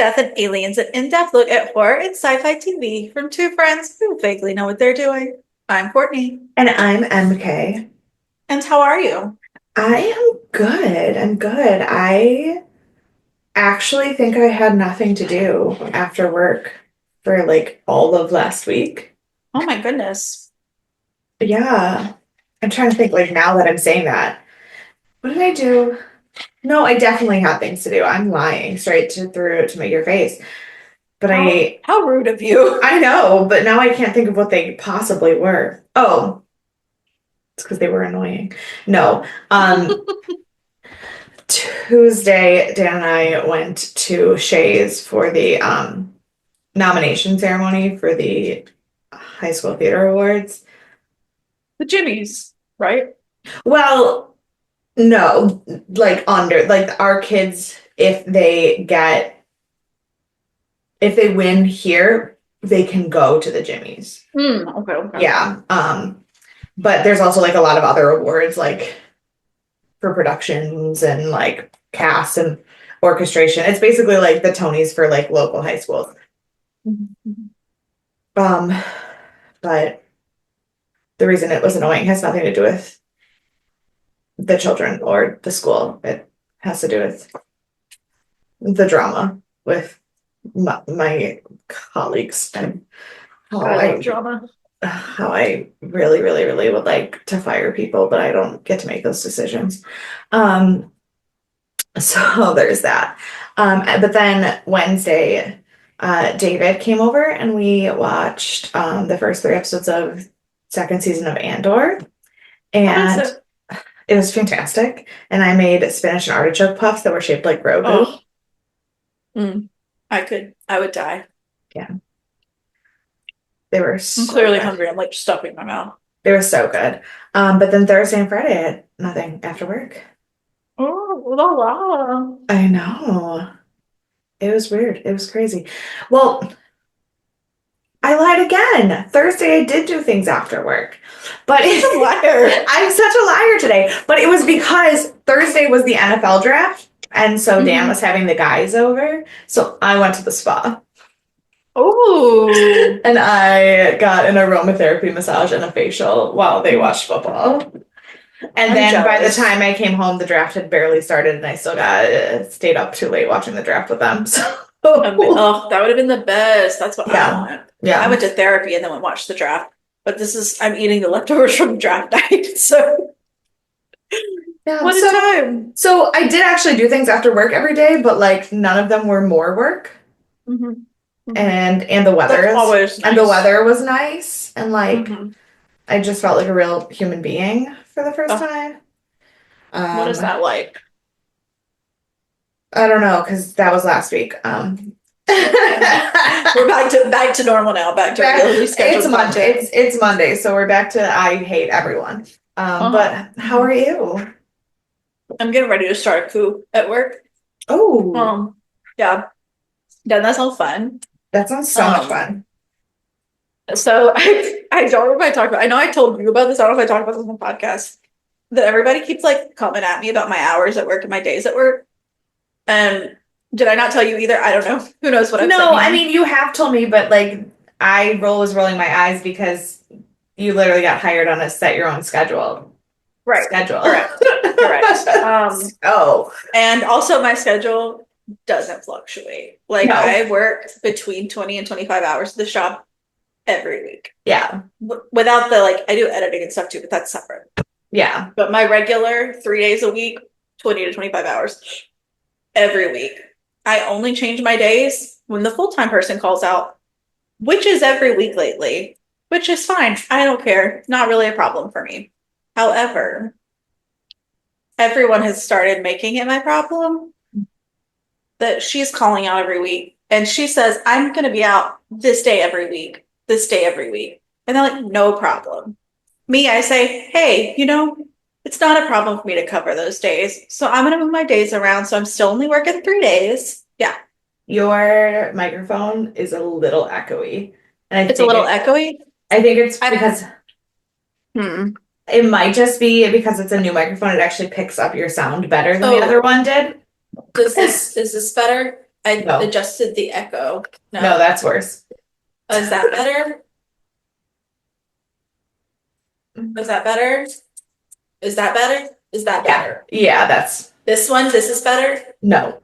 Death and Aliens, an in-depth look at horror and sci-fi TV from two friends who vaguely know what they're doing. I'm Courtney. And I'm MK. And how are you? I am good. I'm good. I actually think I had nothing to do after work for like all of last week. Oh my goodness. Yeah. I'm trying to think like now that I'm saying that. What did I do? No, I definitely had things to do. I'm lying straight through to make your face. But How rude of you. I know, but now I can't think of what they possibly were. Oh, it's because they were annoying. No. Tuesday, Dan and I went to Shay's for the nomination ceremony for the High School Theater Awards. The Jimmies, right? Well, no, like our kids, if they win here, they can go to the Jimmys. Okay. Yeah. But there's also like a lot of other awards like for productions and like cast and orchestration. It's basically like the Tonys for like local high schools. Mm-hmm. But the reason it was annoying has nothing to do with the children or the school. It has to do with the drama with my colleagues and how I love drama. how I really, really, really would like to fire people, but I don't get to make those decisions. So there's that. But then Wednesday, David came over and we watched the first three episodes of second season of Andor, and it was fantastic. And I made spinach and artichoke puffs that were shaped like Grogu. Oh. I would die. Yeah. They were I'm clearly hungry. I'm like stuffing my mouth. They were so good. But then Thursday and Friday, I had nothing after work. Oh, la la. I know. It was weird. It was crazy. Well, I lied again. Thursday, I did do things after work. But I'm a liar. I'm such a liar today. But it was because Thursday was the NFL draft. And so Dan was having the guys over. So I went to the spa. Oh. And I got an aromatherapy massage and a facial while they watched football. And then by the time I came home, the draft had barely started, and I still stayed up too late watching the draft with them. So oh, that would have been the best. That's what I want. Yeah. I went to therapy and then went watch the draft. But I'm eating the leftovers from draft night. So yeah, what a time. So I did actually do things after work every day, but like none of them were more work. Mm-hmm. And the weather That's always nice. And the weather was nice, and like I just felt like a real human being for the first time. What is that like? I don't know, because that was last week. We're back to normal now. Back to regularly scheduled. It's Monday. It's Monday, so we're back to I hate everyone. But how are you? I'm getting ready to start a coup at work. Oh. Yeah. Doesn't that sound fun? That sounds so much fun. So I don't know if I talked about. I know I told you about this. I don't know if I talked about this on the podcast. That everybody keeps like coming at me about my hours at work and my days at work. And did I not tell you either? I don't know. Who knows what I'm saying? No, I mean you have told me, but like I was rolling my eyes because you literally got hired on a set your own schedule. Right. Schedule. Correct. And also my schedule doesn't fluctuate. Like I work between 20 and 25 hours at the shop every week. Yeah. Without the I do editing and stuff too, but that's separate. Yeah. But my regular 3 days a week, 20 to 25 hours every week. I only change my days when the full-time person calls out, which is every week lately, which is fine. I don't care. Not really a problem for me. However, everyone has started making it my problem that she's calling out every week. And she says, I'm going to be out this day every week, this day every week. And they're like, no problem. Me, I say, hey, it's not a problem for me to cover those days. So I'm going to move my days around. So I'm still only working 3 days. Yeah. Your microphone is a little echoey. And it's a little echoey? I think it's because it might just be because it's a new microphone. It actually picks up your sound better than the other one did. Is this better? I No. adjusted the echo. No, that's worse. Is that better? Is that better? Is that better? Is that better? Yeah, that's This is better? no.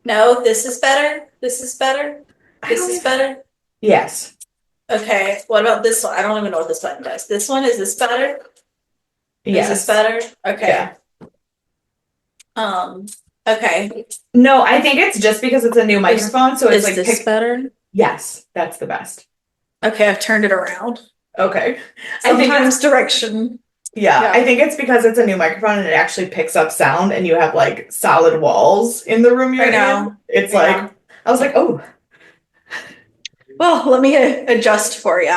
No, this is better? This is better? This is better? Yes. Okay, what about this one? I don't even know what this button does. This one, is this better? Is this Yes. better? Okay. Yeah. Okay. No, I think it's just because it's a new microphone, so it's Is like this better? Yes, that's the best. Okay, I've turned it around. Okay. Sometimes direction. Yeah, I think it's because it's a new microphone and it actually picks up sound and you have like solid walls in the room you're in. It's like I was like, oh. Well, let me adjust for you.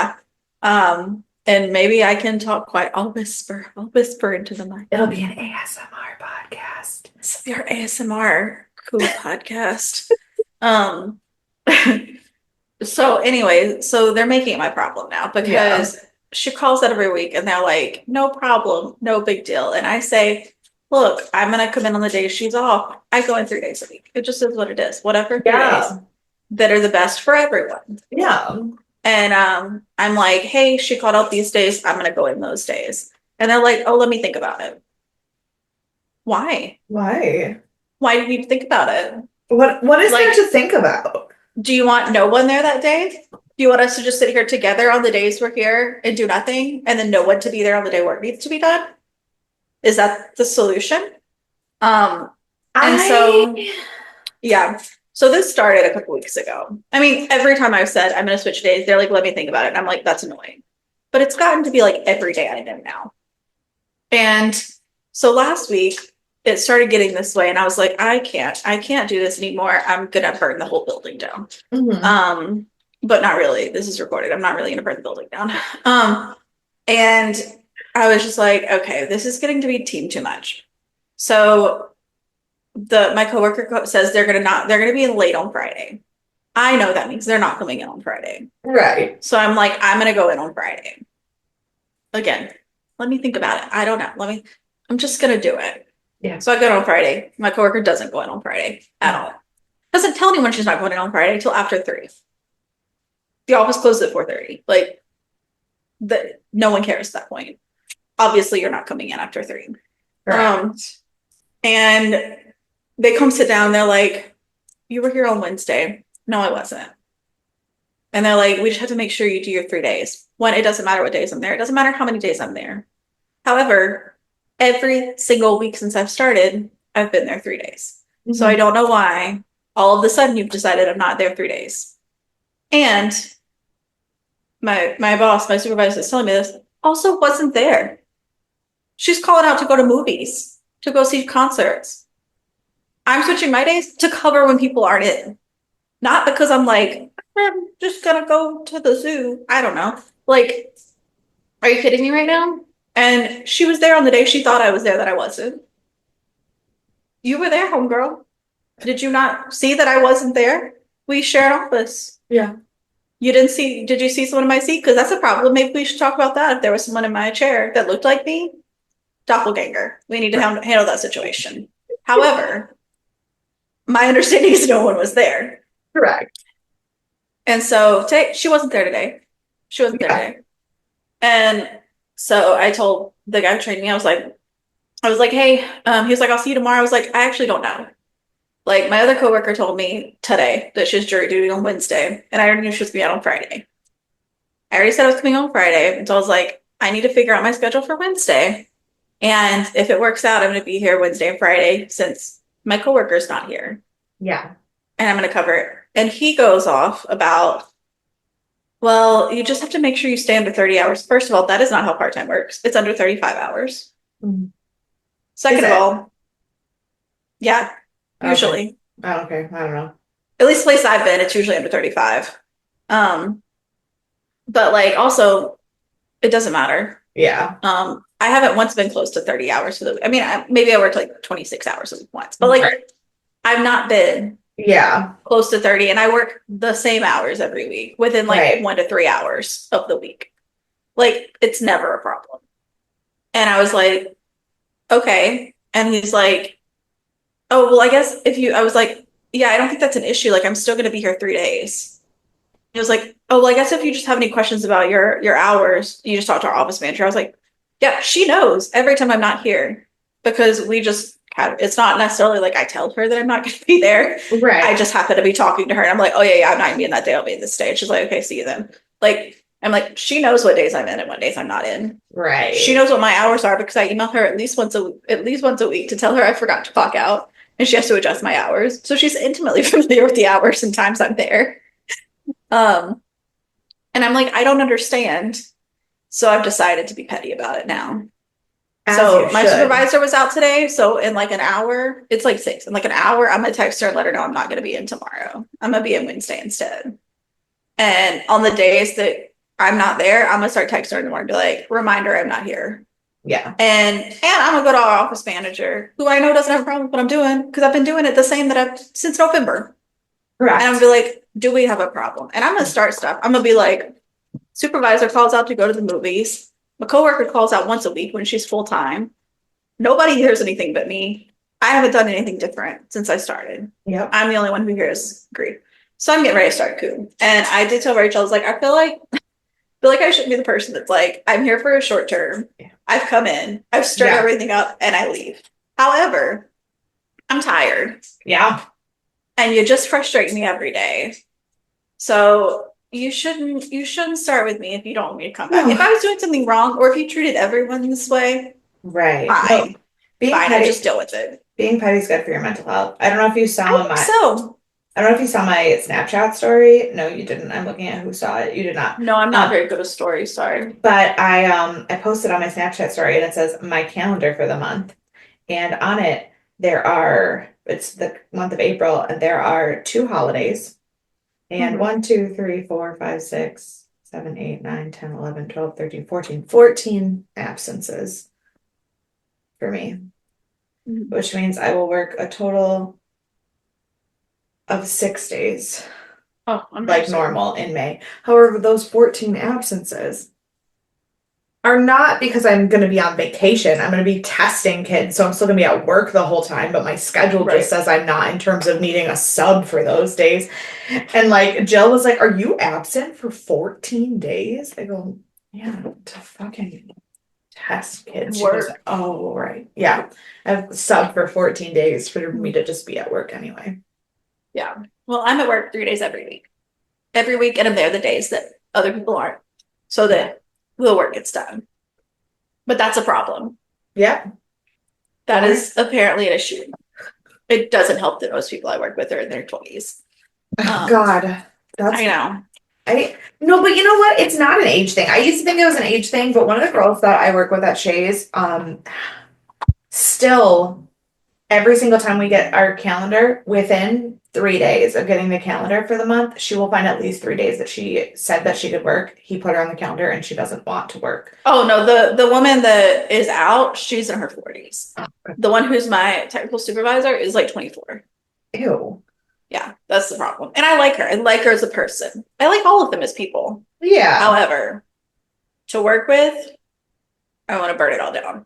And maybe I can talk quiet. I'll whisper. I'll whisper into the mic. It'll be an ASMR podcast. It's your ASMR cool podcast. So anyway, so they're making it my problem now because she calls out every week and they're like, no problem, no big deal. And I say, look, I'm gonna come in on the day she's off. I go in 3 days a week. It just is what it is. Whatever 3 days that are the best for everyone. Yeah. And I'm like, hey, she called out these days. I'm gonna go in those days. And they're like, oh, let me think about it. Why? Why? Why do you need to think about it? What is there to think about? Do you want no one there that day? Do you want us to just sit here together on the days we're here and do nothing, and then no one to be there on the day work needs to be done? Is that the solution? So yeah. So this started a couple weeks ago. I mean, every time I've said I'm going to switch days, they're like, let me think about it. And I'm like, that's annoying. But it's gotten to be like every day I know now. And so last week it started getting this way, and I was like, I can't do this anymore. I'm gonna burn the whole building down. But not really. This is recorded. I'm not really gonna burn the building down. And I was just like, okay, this is getting to be too much. So my coworker says they're gonna be late on Friday. I know that means they're not coming in on Friday. Right. So I'm like, I'm gonna go in on Friday. Again, let me think about it. I don't know. I'm just gonna do it. Yeah. So I go in on Friday. My coworker doesn't go in on Friday at all. Doesn't tell anyone she's not going in on Friday until after 3. The office closes at 4:30. Like, no one cares at that point. Obviously, you're not coming in after 3. And they come sit down. They're like, you were here on Wednesday. No, I wasn't. And they're like, we just have to make sure you do your 3 days. One, it doesn't matter what days I'm there. It doesn't matter how many days I'm there. However, every single week since I've started, I've been there 3 days. So I don't know why all of a sudden you've decided I'm not there 3 days. And my boss, my supervisor is telling me this, also wasn't there. She's calling out to go to movies, to go see concerts. I'm switching my days to cover when people aren't in. Not because I'm like, I'm just gonna go to the zoo. I don't know. Like, are you kidding me right now? And she was there on the day she thought I was there that I wasn't. You were there, homegirl. Did you not see that I wasn't there? We share an office. Yeah. Did you see someone in my seat? Because that's a problem. Maybe we should talk about that. If there was someone in my chair that looked like me, doppelganger. We need to handle that situation. However, my understanding is no one was there. Correct. And so she wasn't there today. She wasn't there today. And so I told the guy who trained me, I was like, hey, he was like, I'll see you tomorrow. I was like, I actually don't know. Like, my other coworker told me today that she has jury duty on Wednesday, and I already knew she was coming out on Friday. I already said I was coming on Friday, and so I was like, I need to figure out my schedule for Wednesday. And if it works out, I'm going to be here Wednesday and Friday since my coworker's not here. Yeah. And I'm going to cover it. And he goes off about, well, you just have to make sure you stay under 30 hours. First of all, that is not how part-time works. It's under 35 hours. Second of all, yeah, usually. Oh, okay. I don't know. At least the place I've been, it's usually under 35. But like, also, it doesn't matter. Yeah. I haven't once been close to 30 hours for the week. I mean, maybe I worked like 26 hours a week once, but like, I've not been close to 30, and I work the same hours every week within like 1 to 3 hours of the week. Like, it's never a problem. And I was like, okay. And he's like, oh, well, I guess I was like, yeah, I don't think that's an issue. Like, I'm still going to be here 3 days. It was like, oh, well, I guess if you just have any questions about your hours, you just talk to our office manager. I was like, yeah, she knows every time I'm not here because we just have, it's not necessarily like I tell her that I'm not going to be there. I Right. just happen to be talking to her and I'm like, oh, yeah, yeah, I'm not going to be in that day. I'll be in this day. And she's like, okay, see you then. Like, I'm like, she knows what days I'm in and what days I'm not in. She Right. knows what my hours are because I email her at least once a week to tell her I forgot to clock out and she has to adjust my hours. So she's intimately familiar with the hours and times I'm there. Um, and I'm like, I don't understand. So I've decided to be petty about it now. As you So my should. supervisor was out today. So in like an hour, it's like 6. In like an hour, I'm gonna text her and let her know I'm not gonna be in tomorrow. I'm gonna be in Wednesday instead. And on the days that I'm not there, I'm gonna start texting her in the morning, be like, reminder, I'm not here. Yeah. And I'm gonna go to our office manager, who I know doesn't have a problem with what I'm doing, because I've been doing it the same that I've since November. And I'm gonna Correct. be like, do we have a problem? And I'm gonna start stuff. I'm gonna be like, supervisor calls out to go to the movies. My coworker calls out once a week when she's full time. Nobody hears anything but me. I haven't done anything different since I started. Yep. I'm the only one who hears grief. So I'm getting ready to start coup. And I did tell Rachel, I was like, I feel like I shouldn't be the person that's like, I'm here for a short term. Yeah. I've come in, I've stirred Yeah. everything up, and I leave. However, I'm tired. Yeah. And you just frustrate me every day. So you shouldn't start with me if you don't want me to come back. If No. I was doing something wrong or if you treated everyone this way, Right. No. fine. Being Fine, I petty, just deal with it. being petty is good for your mental health. I don't know if you I saw think my so. I don't know if you saw my Snapchat story. No, you didn't. I'm looking at who saw it. You did not. No, I'm not Um, very good with stories, sorry. but I posted on my Snapchat story and it says my calendar for the month. And on it it's the month of April and there are 2 holidays. And Mhm. 1, 2, 3, 4, 5, 6, 7, 8, 9, 10, 11, 12, 13, 14. 14 absences for me, Mhm. which means I will work a total of 6 days, Oh, I'm very like sorry. normal in May. However, those 14 absences are not because I'm going to be on vacation. I'm going to be testing kids, so I'm still going to be at work the whole time, but my schedule just Right. says I'm not in terms of needing a sub for those days. And like Jill was like, "Are you absent for 14 days?" I go, "Yeah, to fucking test kids." She goes, Work. "Oh, right. Yeah. I've sub for 14 days for me to just be at work anyway." Yeah. Well, I'm at work 3 days every week. Every week, and I'm there the days that other people aren't, so Yeah. that the work gets done. But that's a problem. Yep. That Or is apparently an issue. It doesn't help that most people I work with are in their 20s. oh Um, God, I that's know. I no, but you know what? It's not an age thing. I used to think it was an age thing, but one of the girls that I work with at Shays, still every single time we get our calendar, within 3 days of getting the calendar for the month, she will find at least 3 days that she said that she could work. He put her on the calendar and she doesn't want to work. Oh no, the woman that is out, she's in her 40s. The one who's my technical supervisor is like 24. Ew. Yeah, that's the problem. And I like her. I like her as a person. I like all of them as people. Yeah. However, to work with, I want to burn it all down.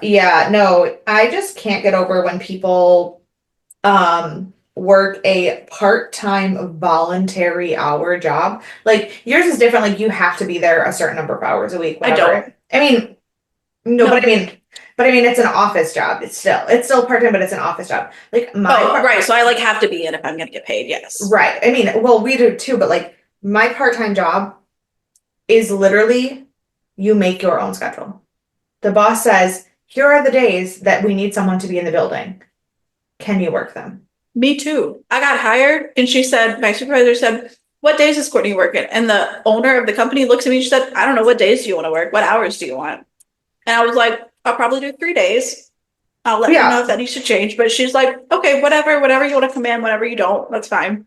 Yeah, no, I just can't get over when people work a part-time voluntary hour job. Like yours is different, like you have to be there a certain number of hours a week, I whatever. don't. I mean, no, No. but I mean it's an office job. It's still part-time, but it's an office job. Like my Oh, part right. So I like have to be in if I'm gonna get paid. Yes. right. I mean, well, we do too, but like my part-time job is literally you make your own schedule. The boss says, here are the days that we need someone to be in the building. Can you work them? Me too. I got hired, and she said, my supervisor said, "What days is Courtney working?" And the owner of the company looks at me and she said, "I don't know. What days do you want to work? What hours do you want?" And I was like, "I'll probably do 3 days. I'll let you know Yeah, if that needs to change." But she's like, "Okay, whatever you want to come in, whatever you don't, that's fine."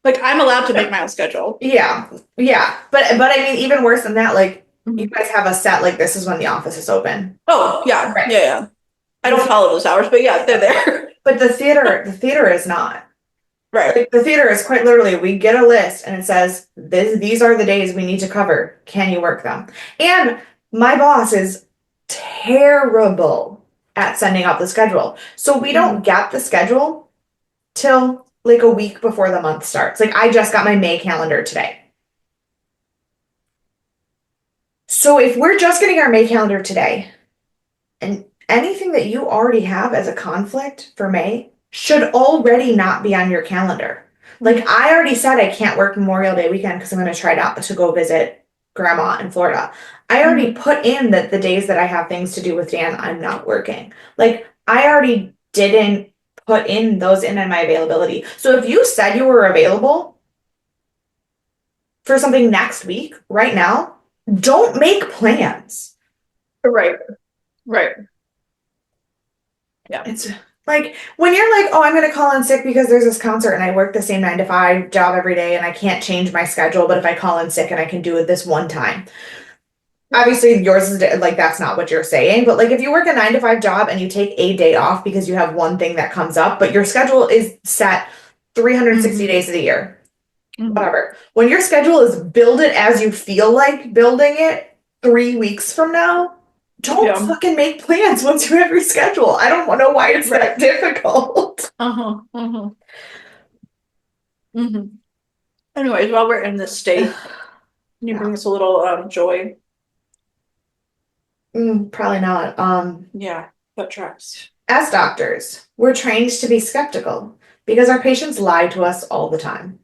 Like I'm allowed to make my own schedule. yeah, yeah. But I mean, even worse than that, like you Mhm. guys have a set, like this is when the office is open. Oh, yeah, Right. yeah, yeah. I don't The, follow those hours, but yeah, they're there. but the theater is not. Right. Like the theater is quite literally, we get a list and it says, these are the days we need to cover. Can you work them? And my boss is terrible at sending out the schedule. So we don't Mhm. get the schedule till like a week before the month starts. Like I just got my May calendar today. So if we're just getting our May calendar today, and anything that you already have as a conflict for May should already not be on your calendar. Like I already said I can't work Memorial Day weekend because I'm going to try not to go visit grandma in Florida. I already put in that the days that I have things to do with Dan, I'm not working. Like I already didn't put in those in my availability. So if you said you were available for something next week, right now, don't make plans. Right. Right. Yeah. It's like when you're like, oh, I'm going to call in sick because there's this concert and I work the same 9 to 5 job every day and I can't change my schedule. But if I call in sick and I can do it this one time, obviously yours is like, that's not what you're saying. But like if you work a 9 to 5 job and you take a day off because you have one thing that comes up, but your schedule is set 360 days of the year, whatever. When your schedule is build it as you feel like building it 3 weeks from now, don't fucking make plans once you have your schedule. I don't know why it's that difficult. Anyways, while we're in this state, can you bring us a little joy? Probably not. Yeah, that tracks. As doctors, we're trained to be skeptical because our patients lie to us all the time.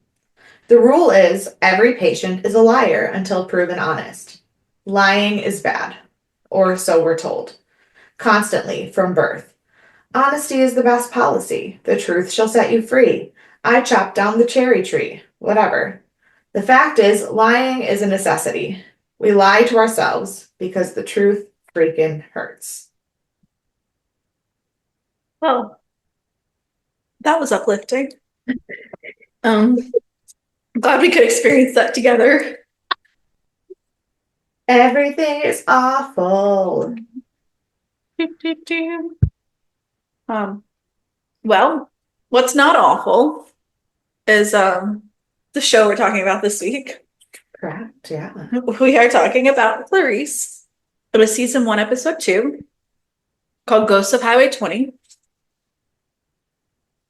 The rule is every patient is a liar until proven honest. Lying is bad, or so we're told. Constantly from birth. Honesty is the best policy. The truth shall set you free. I chopped down the cherry tree. Whatever. The fact is, lying is a necessity. We lie to ourselves because the truth freaking hurts. Well, that was uplifting. Glad we could experience that together. Everything is awful. Well, what's not awful is the show we're talking about this week. Correct, yeah. We are talking about Clarice. It was season 1, episode 2, called Ghosts of Highway 20.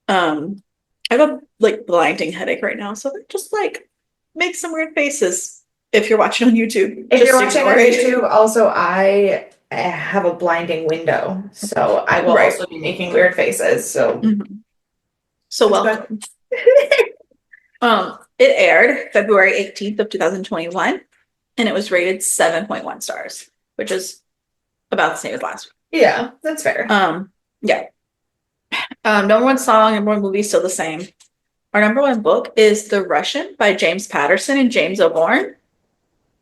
I have a like blinding headache right now, so just like make some weird faces if you're watching on YouTube. If you're watching on YouTube, also I have a blinding window, so I will also be making weird faces. So, so welcome. It aired February 18th of 2021, and it was rated 7.1 stars, which is about the same as last week. Yeah, that's fair. Yeah. Number 1 song, number 1 movie, still the same. Our number 1 book is The Russian by James Patterson and James O'Born.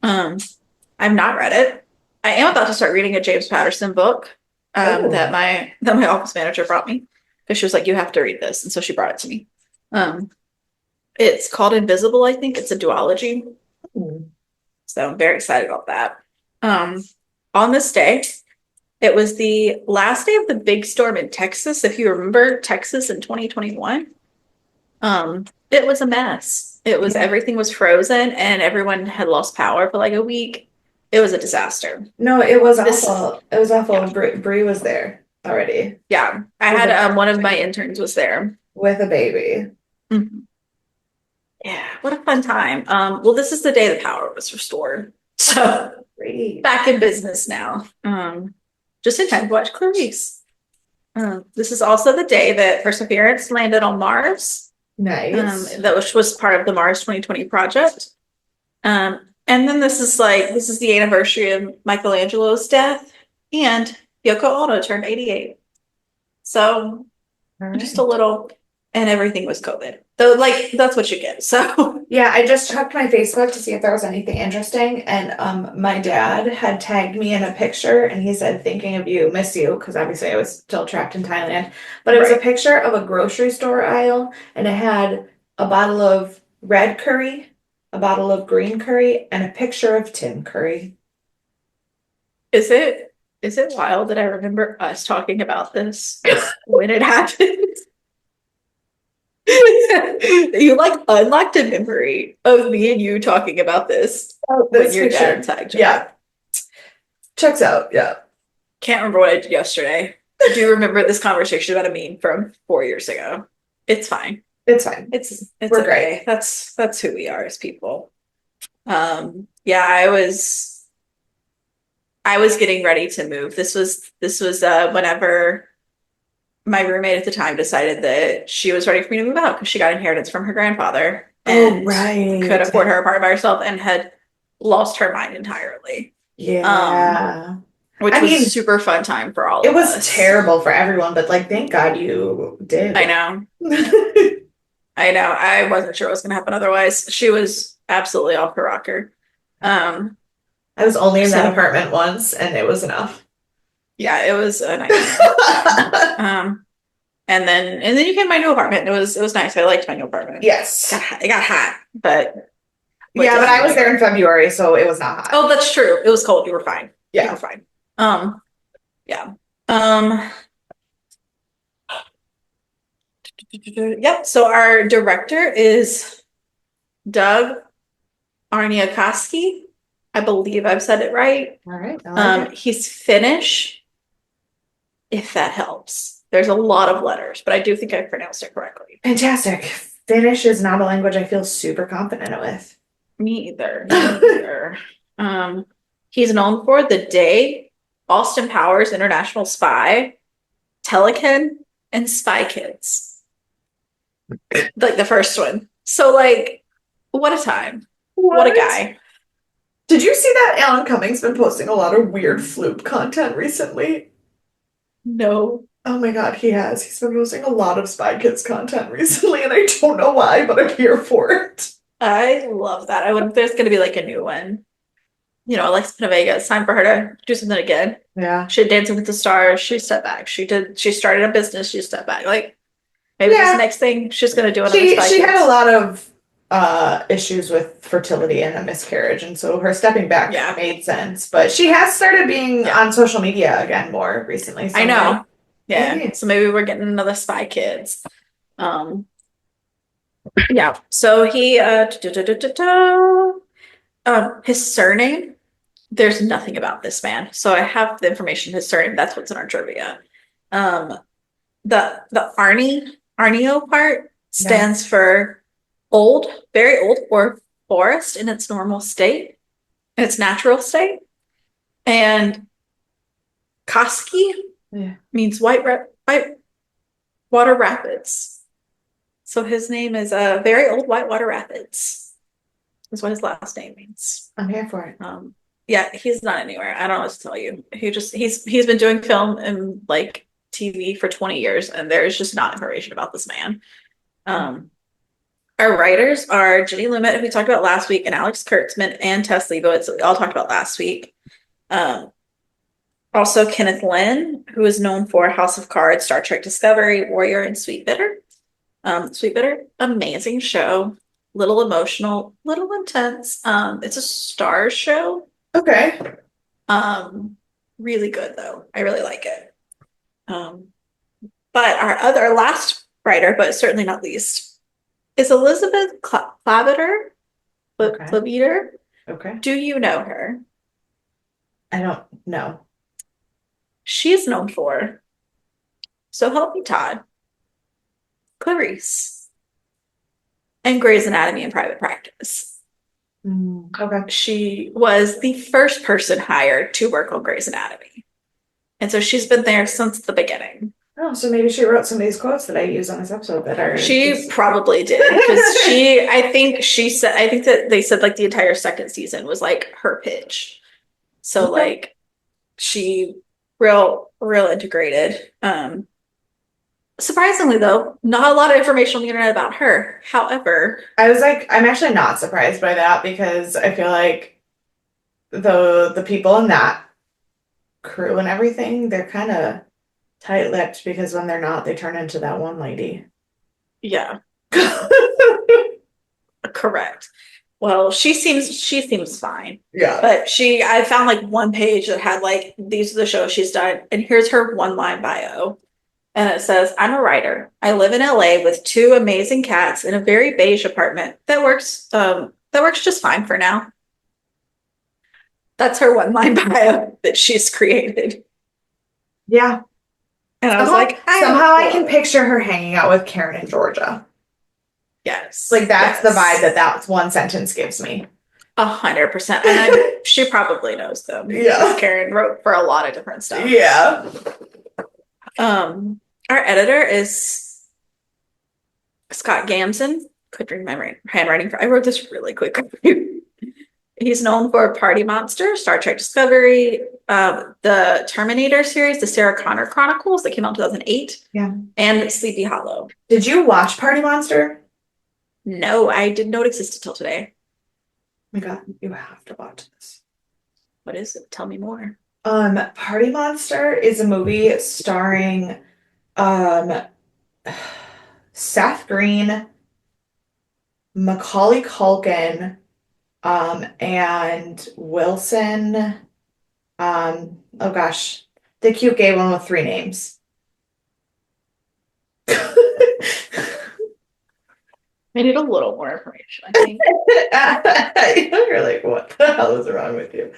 I've not read it. I am about to start reading a James Patterson book that my office manager brought me because she was like, you have to read this, and so she brought it to me. It's called Invisible, I think. It's a duology. So I'm very excited about that. On this day, it was the last day of the big storm in Texas. If you remember Texas in 2021, it was a mess. It was everything was frozen and everyone had lost power for like a week. It was a disaster. No, it was awful. It was awful. Yeah. Bree was there already. Yeah, I had one of my interns was there with a baby. Yeah, what a fun time. Well, this is the day the power was restored. So back in business now. Just in time to watch Clarice. This is also the day that Perseverance landed on Mars. Nice. That was part of the Mars 2020 project. And then this is the anniversary of Michelangelo's death, and Yoko Ono turned 88. So just a little, and everything was COVID. So that's what you get. So yeah, I just checked my Facebook to see if there was anything interesting, and my dad had tagged me in a picture, and he said, "Thinking of you, miss you," because obviously I was still trapped in Thailand. But it was a picture of a grocery store aisle, and it had a bottle of red curry, a bottle of green curry, and a picture of Tim Curry. Is it wild that I remember us talking about this when it happened? You unlocked a memory of me and you talking about this when your dad tagged you. Yeah. Checks out. Yeah. Can't remember what I did yesterday. I do remember this conversation about a meme from 4 years ago. It's fine. It's fine. It's We're great. okay. That's who we are as people. Yeah, I was getting ready to move. This was whenever my roommate at the time decided that she was ready for me to move out because she got inheritance from her grandfather Oh, and could right. afford her apartment by herself and had lost her mind entirely. Um, Yeah. which I was a mean, super fun time for all it of was us. terrible for everyone, but like, thank God you I did. know. I know. I wasn't sure what was going to happen otherwise. She was absolutely off the rocker. Um, I was only in that so apartment once, and it was enough. yeah, it was a nightmare. Um, and then you came to my new apartment. It was nice. I liked my new apartment. Yes. It got hot, but what Yeah, but doesn't I was there in anymore. February, so it was not hot. Oh, that's true. It was cold. You were fine. You were Yeah. fine. Yeah. Um, yep. So our director is Doug Arniakoski. I believe I've said it right. All right. I like it. He's Finnish, if that helps. There's a lot of letters, but I do think I pronounced it correctly. Fantastic. Finnish is not a language I feel super confident with. Me either. Me either. He's known for The Day, Austin Powers, International Spy, Telekin, and Spy Kids. Like the first one. So like, what a time. What a What? guy. Did you see that Alan Cumming's been posting a lot of weird floop content recently? No. Oh my God, he has. He's been posting a lot of Spy Kids content recently, and I don't know why, but I'm here for it. I love that. I wonder if there's gonna be like a new one. Alexa Panavega, it's time for her to do something again. Yeah. She did Dancing with the Stars, she stepped back. She started a business, she stepped back. Like maybe this Yeah. next thing she's gonna do another She Spy she had a Kids. lot of issues with fertility and a miscarriage, and so her stepping back Yeah. made sense. But she has started being Yeah. on social media again more recently, so I know. Yeah. maybe. So maybe we're getting another Spy Kids. Um, yeah. So he his surname, there's nothing about this man. So I have the information, his surname, that's what's in our trivia. Um, the Arneo part Yeah. stands for old, very old or forest in its normal state, in its natural state. And Koski Yeah. means white water rapids. So his name is very old whitewater rapids, is what his last name means. I'm here for it. Yeah, he's not anywhere. I don't know what to tell you. He's been doing film and like TV for 20 years, and there's just not information about this man. Our writers are Jenny Lumet, who we talked about last week, and Alex Kurtzman and Tess Leibowitz, that we all talked about last week. Also Kenneth Lynn, who is known for House of Cards, Star Trek Discovery, Warrior, and Sweet Bitter. Sweet Bitter, amazing show. Little emotional, little intense. It's a Stars show. Okay. Really good though. I really like it. But our last writer, but certainly not least, is Elizabeth Claviter. Okay. Claviter. Okay. Do you know her? I don't know. She is known for So Help Me Todd, Clarice, and Grey's Anatomy in Private Practice. Okay. She was the first person hired to work on Grey's Anatomy. And so she's been there since the beginning. Oh, so maybe she wrote some of these quotes that I use on this episode that are. She probably did because I think that they said like the entire second season was like her pitch. So Okay. like she real integrated. Surprisingly though, not a lot of information on the internet about her. However, I was like, I'm actually not surprised by that because I feel like the people in that crew and everything, they're kind of tight-lipped because when they're not, they turn into that one lady. yeah, correct. Well, she seems fine. Yeah. But I found like one page that had like these are the shows she's done, and here's her one-line bio. And it says, I'm a writer. I live in LA with two amazing cats in a very beige apartment that works just fine for now. That's her one-line bio that she's created. Yeah. And I was like, Somehow I can picture her hanging out with Karen in Georgia. Yes. Like that's the vibe yes. that one sentence gives me. 100%. And she probably knows them. Yeah. Because Karen wrote for a lot of different stuff. Yeah. Our editor is Scott Gamson. Couldn't read my handwriting. I wrote this really quick. He's known for Party Monster, Star Trek Discovery, the Terminator series, the Sarah Connor Chronicles that came out in 2008. Yeah. And Sleepy Hollow. Did you watch Party Monster? No, I didn't know it existed till today. Oh my God, you have to watch this. What is it? Tell me more. Party Monster is a movie starring Seth Green, Macaulay Culkin, and Wilson. Oh gosh, the cute gay one with 3 names. I need a little more information, I think. You're like, what the hell is wrong with you?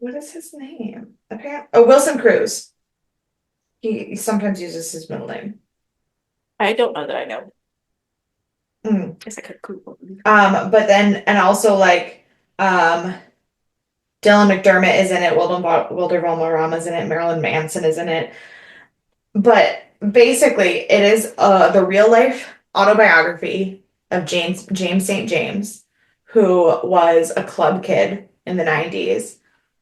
What is his name? Apparently, Wilson Cruz. He sometimes uses his middle name. I don't know that I know. Guess I could Google. But then, and also like, Dylan McDermott is in it. Wilder Valderrama is in it. Marilyn Manson is in it. But basically, it is the real life autobiography of James St. James, who was a club kid in the 90s,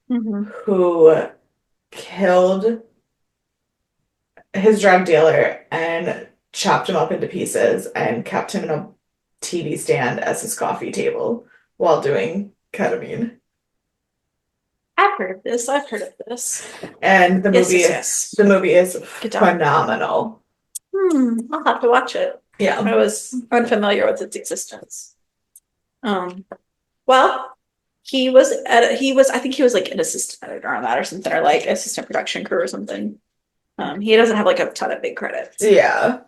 who killed his drug dealer and chopped him up into pieces and kept him in a TV stand as his coffee table while doing ketamine. I've heard of this. And the movie yes. The movie is phenomenal. I'll have to watch it. Yeah. I was unfamiliar with its existence. Well, I think he was like an assistant editor on that or something, or like assistant production crew or something. He doesn't have like a ton of big credits. Yeah.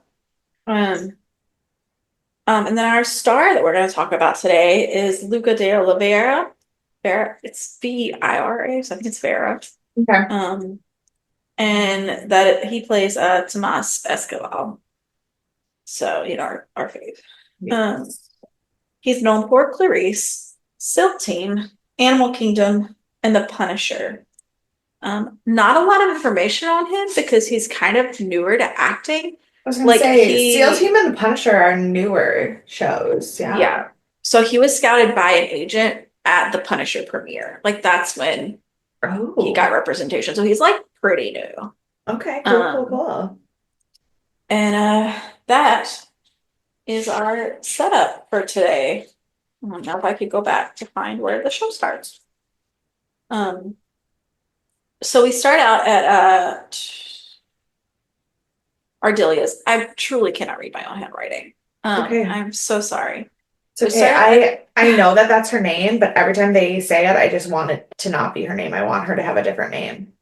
And then our star that we're going to talk about today is Luca de Oliveira. It's Vira, so I think it's Vera. Okay. And that he plays Tomas Escobar. So, our fave. Yes. He's known for Clarice, Silk Team, Animal Kingdom, and The Punisher. Not a lot of information on him because he's kind of newer to acting. I was gonna say, SEAL Team and The Punisher are newer shows. Yeah. Yeah. So he was scouted by an agent at the Punisher premiere. Like that's when he got representation. So he's like pretty new. Okay, cool. And that is our setup for today. Now if I could go back to find where the show starts. So we start out at Ardelia's. I truly cannot read my own handwriting. Okay. I'm so sorry. It's okay. I know that that's her name, but every time they say it, I just want it to not be her name. I want her to have a different name.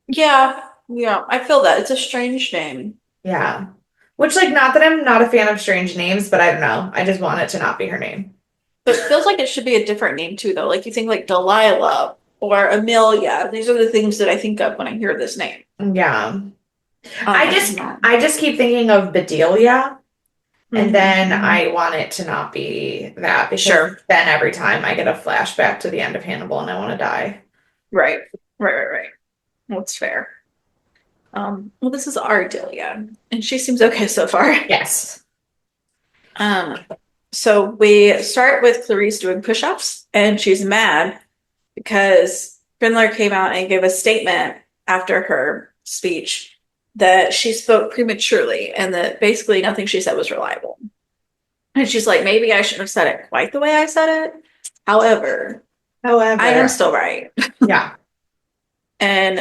Yeah, I feel that. It's a strange name. Yeah. Which, like, not that I'm not a fan of strange names, but I don't know. I just want it to not be her name. But it feels like it should be a different name, too, though. Like, you think, like, Delilah or Amelia. These are the things that I think of when I hear this name. Yeah. I just keep thinking of Bedelia. And then I want it to not be that because then every time I get a flashback to the end of Hannibal and I want to die. Right. That's fair. Well, this is Ardelia, and she seems okay so far. Yes. So we start with Clarice doing push-ups, and she's mad because Finler came out and gave a statement after her speech that she spoke prematurely and that basically nothing she said was reliable. And she's like, maybe I shouldn't have said it quite the way I said it. However, I am still right. Yeah. And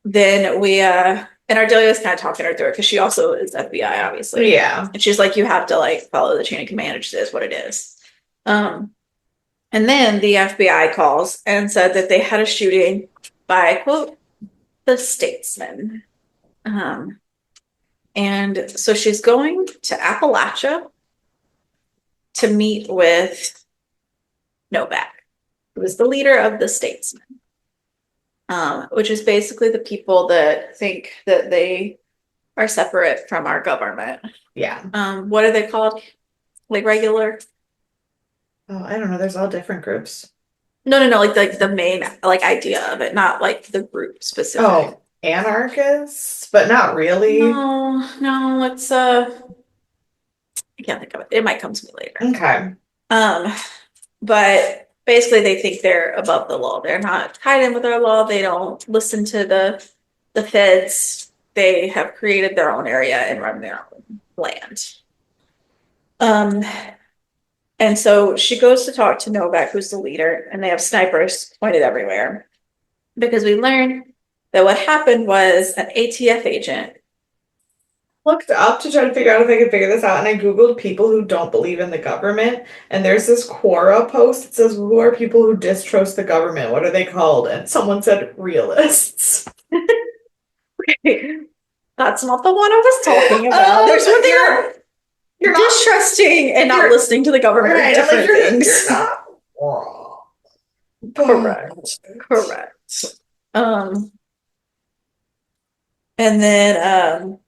then and Ardelia's kind of talking her through it because she also is FBI, obviously. Yeah. And she's like, you have to like follow the chain of command. It is what it is. And then the FBI calls and said that they had a shooting by, quote, the Statesman. And so she's going to Appalachia to meet with Novak, who is the leader of the statesmen, which is basically the people that think that they are separate from our government. Yeah. What are they called? Like regular? Oh, I don't know. There's all different groups. No, like the main like idea of it, not like the group specific. Oh, anarchists, but not really. No, it's I can't think of it. It might come to me later. Okay. But basically they think they're above the law. They're not tied in with our law. They don't listen to the feds. They have created their own area and run their own land. And so she goes to talk to Novak, who's the leader, and they have snipers pointed everywhere. Because we learned that what happened was an ATF agent Looked up to try to figure out if I could figure this out, and I Googled people who don't believe in the government, and there's this Quora post that says, "Who are people who distrust the government? What are they called?" And someone said realists. That's not the one I was talking about. There's one thing you're distrusting and not listening to the government. Right, Different things. You're not wrong. Correct. And then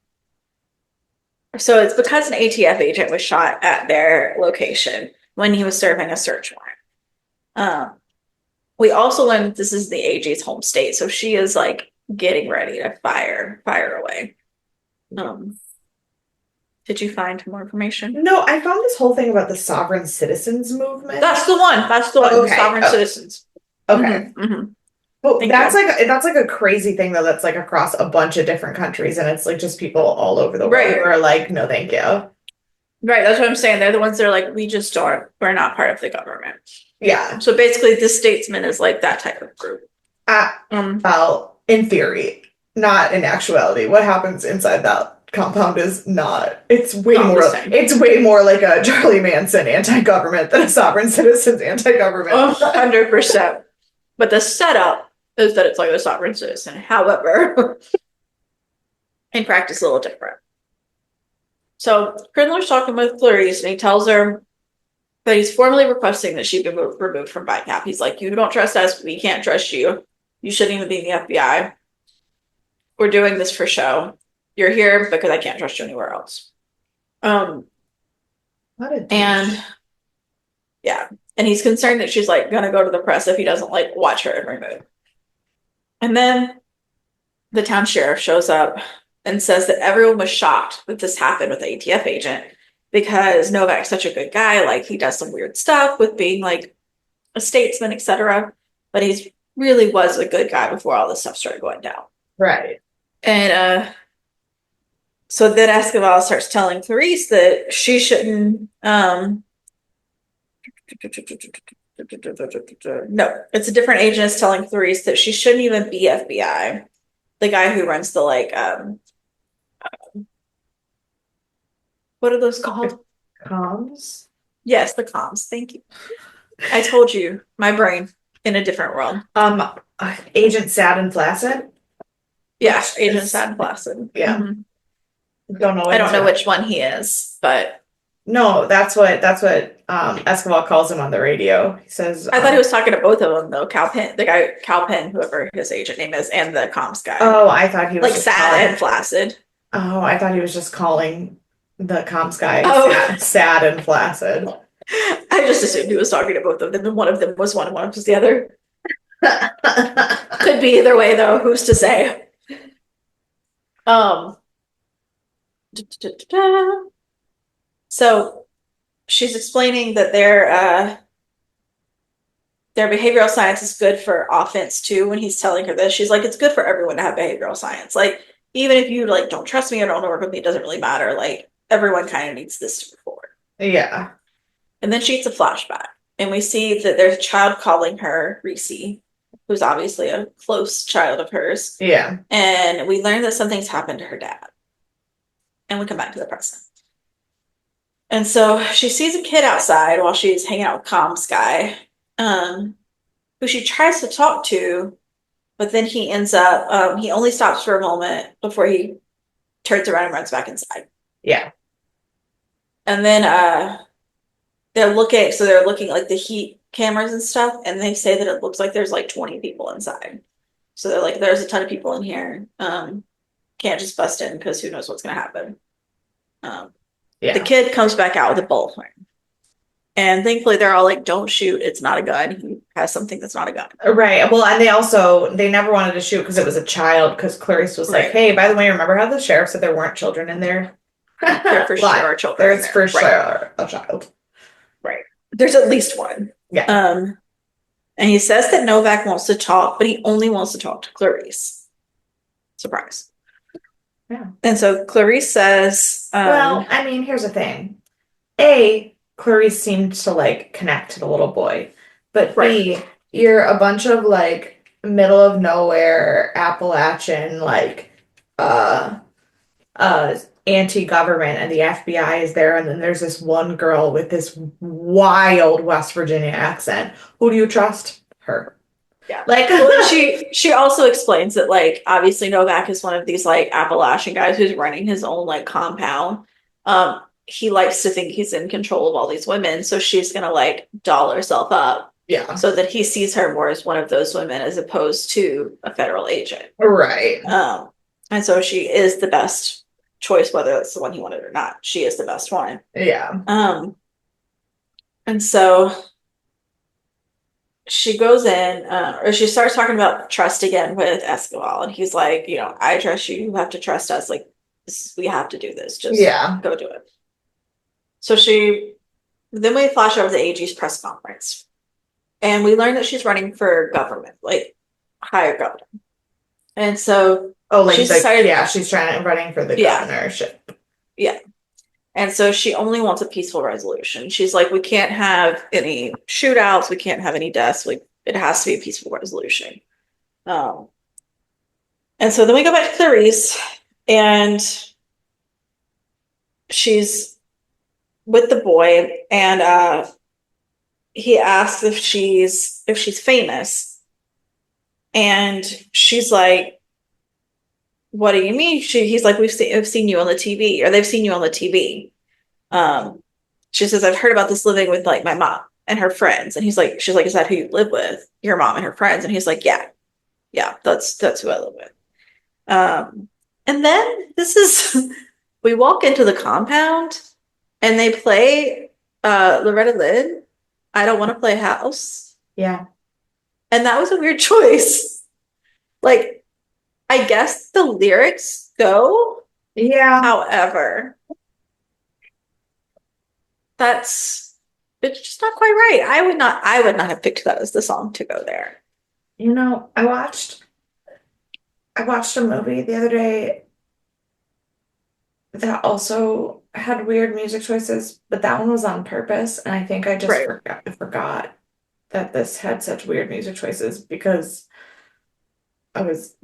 so it's because an ATF agent was shot at their location when he was serving a search warrant. We also learned that this is the AG's home state, so she is like getting ready to fire away. Did you find more information? No, I found this whole thing about the sovereign citizens movement. That's the one. Okay. Sovereign citizens. Okay. Mm-hmm. Well, that's like a crazy thing though. That's like across a bunch of different countries, and it's like just people all over the world who are like, no, thank you. Right. That's what I'm saying. They're the ones that are like, we're not part of the government. Yeah. So basically, the statesman is like that type of group. Well, in theory, not in actuality. What happens inside that compound is not. It's way more. It's way more like a Charlie Manson anti-government than a sovereign citizens anti-government. 100%. But the setup is that it's like a sovereign citizen. However, in practice, a little different. So Cridler's talking with Clarice, and he tells her that he's formally requesting that she be removed from BICAP. He's like, you don't trust us, we can't trust you. You shouldn't even be in the FBI. We're doing this for show. You're here because I can't trust you anywhere else. And yeah, and he's concerned that she's like gonna go to the press if he doesn't like watch her and remove. And then the town sheriff shows up and says that everyone was shocked that this happened with the ATF agent because Novak's such a good guy. Like he does some weird stuff with being like a statesman, etc. But he's really was a good guy before all this stuff started going down. Right. And so then Escobar starts telling Clarice that she shouldn't no, it's a different agent is telling Clarice that she shouldn't even be FBI. The guy who runs the like what are those called? Comms? Yes, the comms. Thank you. I told you, my brain in a different world. Agent Sad and Flaccid? Yeah, Agent Sad and Flaccid. Yeah. Don't know. I don't know which one he is, but no, that's what Escobar calls him on the radio. He says I thought he was talking to both of them though. The guy Calpin, whoever his agent name is, and the comms guy. Oh, I thought he was like Sad and Flaccid. Oh, I thought he was just calling the comms guy sad and flaccid. I just assumed he was talking to both of them, and one of them was one and one was the other. Could be either way though, who's to say? So she's explaining that their behavioral science is good for offense too. When he's telling her this, she's like, it's good for everyone to have behavioral science. Like, even if you like don't trust me or don't want to work with me, it doesn't really matter. Like, everyone kind of needs this to move forward. Yeah. And then she gets a flashback, and we see that there's a child calling her Reese, who's obviously a close child of hers. Yeah. And we learn that something's happened to her dad. And we come back to the present. And so she sees a kid outside while she's hanging out with Comms guy, who she tries to talk to, but then he ends up, he only stops for a moment before he turns around and runs back inside. Yeah. And then they're looking like the heat cameras and stuff, and they say that it looks like there's like 20 people inside. So they're like, there's a ton of people in here. Can't just bust in because who knows what's gonna happen. The Yeah. kid comes back out with a bullhorn. And thankfully they're all like, don't shoot, it's not a gun. He has something that's not a gun. Right. Well, and they never wanted to shoot because it was a child, because Clarice was like, Right. hey, by the way, remember how the sheriff said there weren't children in there? There for Lie. sure are children in There's there. for Right. sure a child. Right. There's at least one. Yeah. And he says that Novak wants to talk, but he only wants to talk to Clarice. Surprise. Yeah. And so Clarice says, well, I mean, here's the thing. A, Clarice seemed to like connect to the little boy, but B, you're a bunch of like middle of nowhere Appalachian like anti-government, and the FBI is there, and then there's this one girl with this wild West Virginia accent. Who do you trust? Her. Yeah. Like, well, she also explains that like obviously Novak is one of these like Appalachian guys who's running his own like compound. He likes to think he's in control of all these women, so she's gonna like doll herself up. Yeah. So that he sees her more as one of those women as opposed to a federal agent. Right. And so she is the best choice, whether it's the one he wanted or not. She is the best one. Yeah. And so she goes in, or she starts talking about trust again with Escobar, and he's like, you know, I trust you. You have to trust us. Like, we have to do this. Just go do it. So then we flash over to AG's press conference, and we learn that she's running for government, like higher government. And so, she's decided, she's running for the governorship. Yeah. And so she only wants a peaceful resolution. She's like, we can't have any shootouts. We can't have any deaths. Like, it has to be a peaceful resolution. And so then we go back to Clarice, and she's with the boy, and he asks if she's famous, and she's like, what do you mean? He's like, I've seen you on the TV, or they've seen you on the TV. She says, I've heard about this living with like my mom and her friends. And she's like, is that who you live with? Your mom and her friends? And he's like, yeah, that's who I live with. And then we walk into the compound, and they play Loretta Lynn, I Don't Want to Play House. Yeah. And that was a weird choice. Like, I guess the lyrics go. Yeah. However, it's just not quite right. I would not have picked that as the song to go there. You know, I watched a movie the other day that also had weird music choices, but that one was on purpose, and I think I just forgot that this had such weird music choices because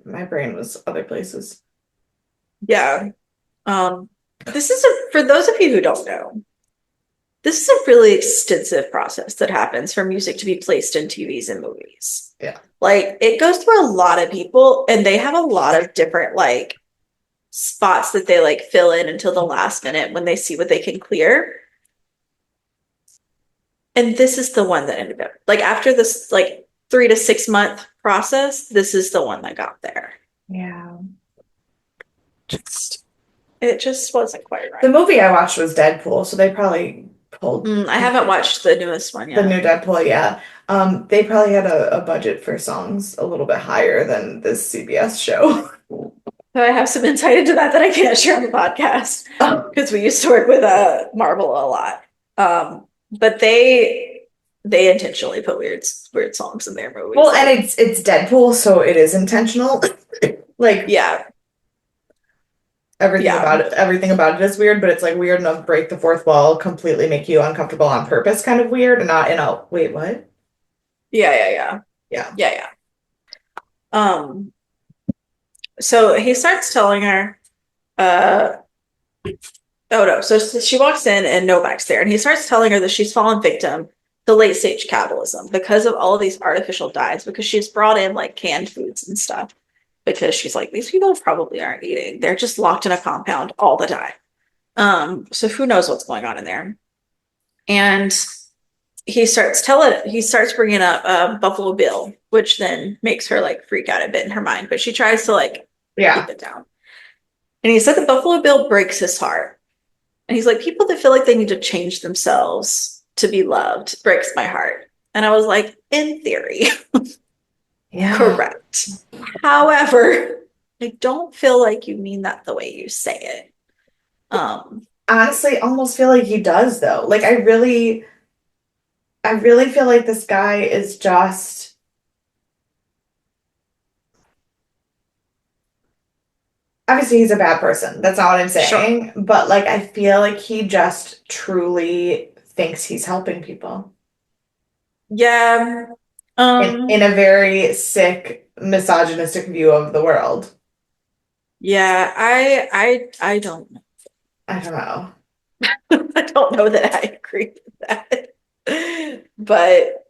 my brain was other places. Yeah. This is for those of you who don't know, this is a really extensive process that happens for music to be placed in TVs and movies. Yeah. Like, it goes through a lot of people, and they have a lot of different like spots that they like fill in until the last minute when they see what they can clear. And this is the one that ended up like after this like 3 to 6 month process, this is the one that got there. Yeah. It just wasn't quite right. The movie I watched was Deadpool, so they probably pulled. I haven't watched the newest one yet. The new Deadpool, yeah. They probably had a budget for songs a little bit higher than this CBS show. So I have some insight into that I can't share on the podcast because we used to work with Marvel a lot. But they intentionally put weird songs in their movies. Well, and it's Deadpool, so it is intentional. Like, yeah. Everything about it is weird, but it's like weird enough to break the fourth wall, completely make you uncomfortable on purpose, kind of weird, and not in a wait, what? Yeah. So he starts telling her, oh no. So she walks in and Novak's there, and he starts telling her that she's fallen victim to late stage capitalism because of all of these artificial dyes, because she's brought in like canned foods and stuff. Because she's like, these people probably aren't eating. They're just locked in a compound all the time. So who knows what's going on in there? And he starts bringing up Buffalo Bill, which then makes her like freak out a bit in her mind, but she tries to like keep Yeah. it down. And he said that Buffalo Bill breaks his heart. And he's like, people that feel like they need to change themselves to be loved breaks my heart. And I was like, in theory, Yeah. correct. However, I don't feel like you mean that the way you say it. Honestly, almost feel like he does though. Like I really feel like this guy is just obviously he's a bad person. That's not what I'm Sure. saying. But like I feel like he just truly thinks he's helping people Yeah. in a very sick, misogynistic view of the world. Yeah, I don't know. I don't know. I don't know that I agree with that. But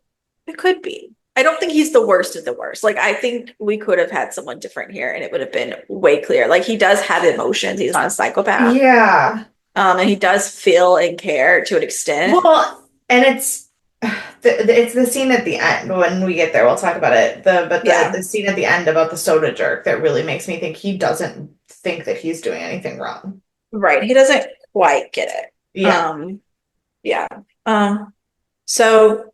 it could be. I don't think he's the worst of the worst. Like I think we could have had someone different here and it would have been way clearer. Like he does have emotions. He's not a psychopath. Yeah. And he does feel and care to an extent. Well, and it's the scene at the end when we get there. We'll talk about it. The Yeah, scene at the end about the soda jerk that really makes me think he doesn't think that he's doing anything wrong. right. He doesn't quite get it. Yeah. Yeah. So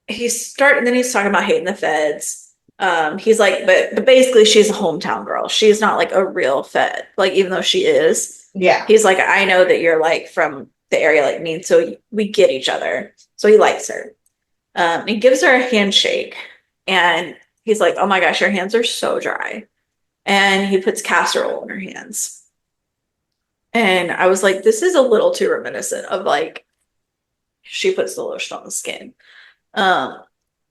and then he's talking about hating the feds. He's like, but basically she's a hometown girl. She's not like a real fed, like even though she is. Yeah. He's like, I know that you're like from the area like me, so we get each other. So he likes her. He gives her a handshake, and he's like, "Oh my gosh, your hands are so dry." And he puts casserole in her hands, and I was like, "This is a little too reminiscent of like she puts the lotion on the skin." Um,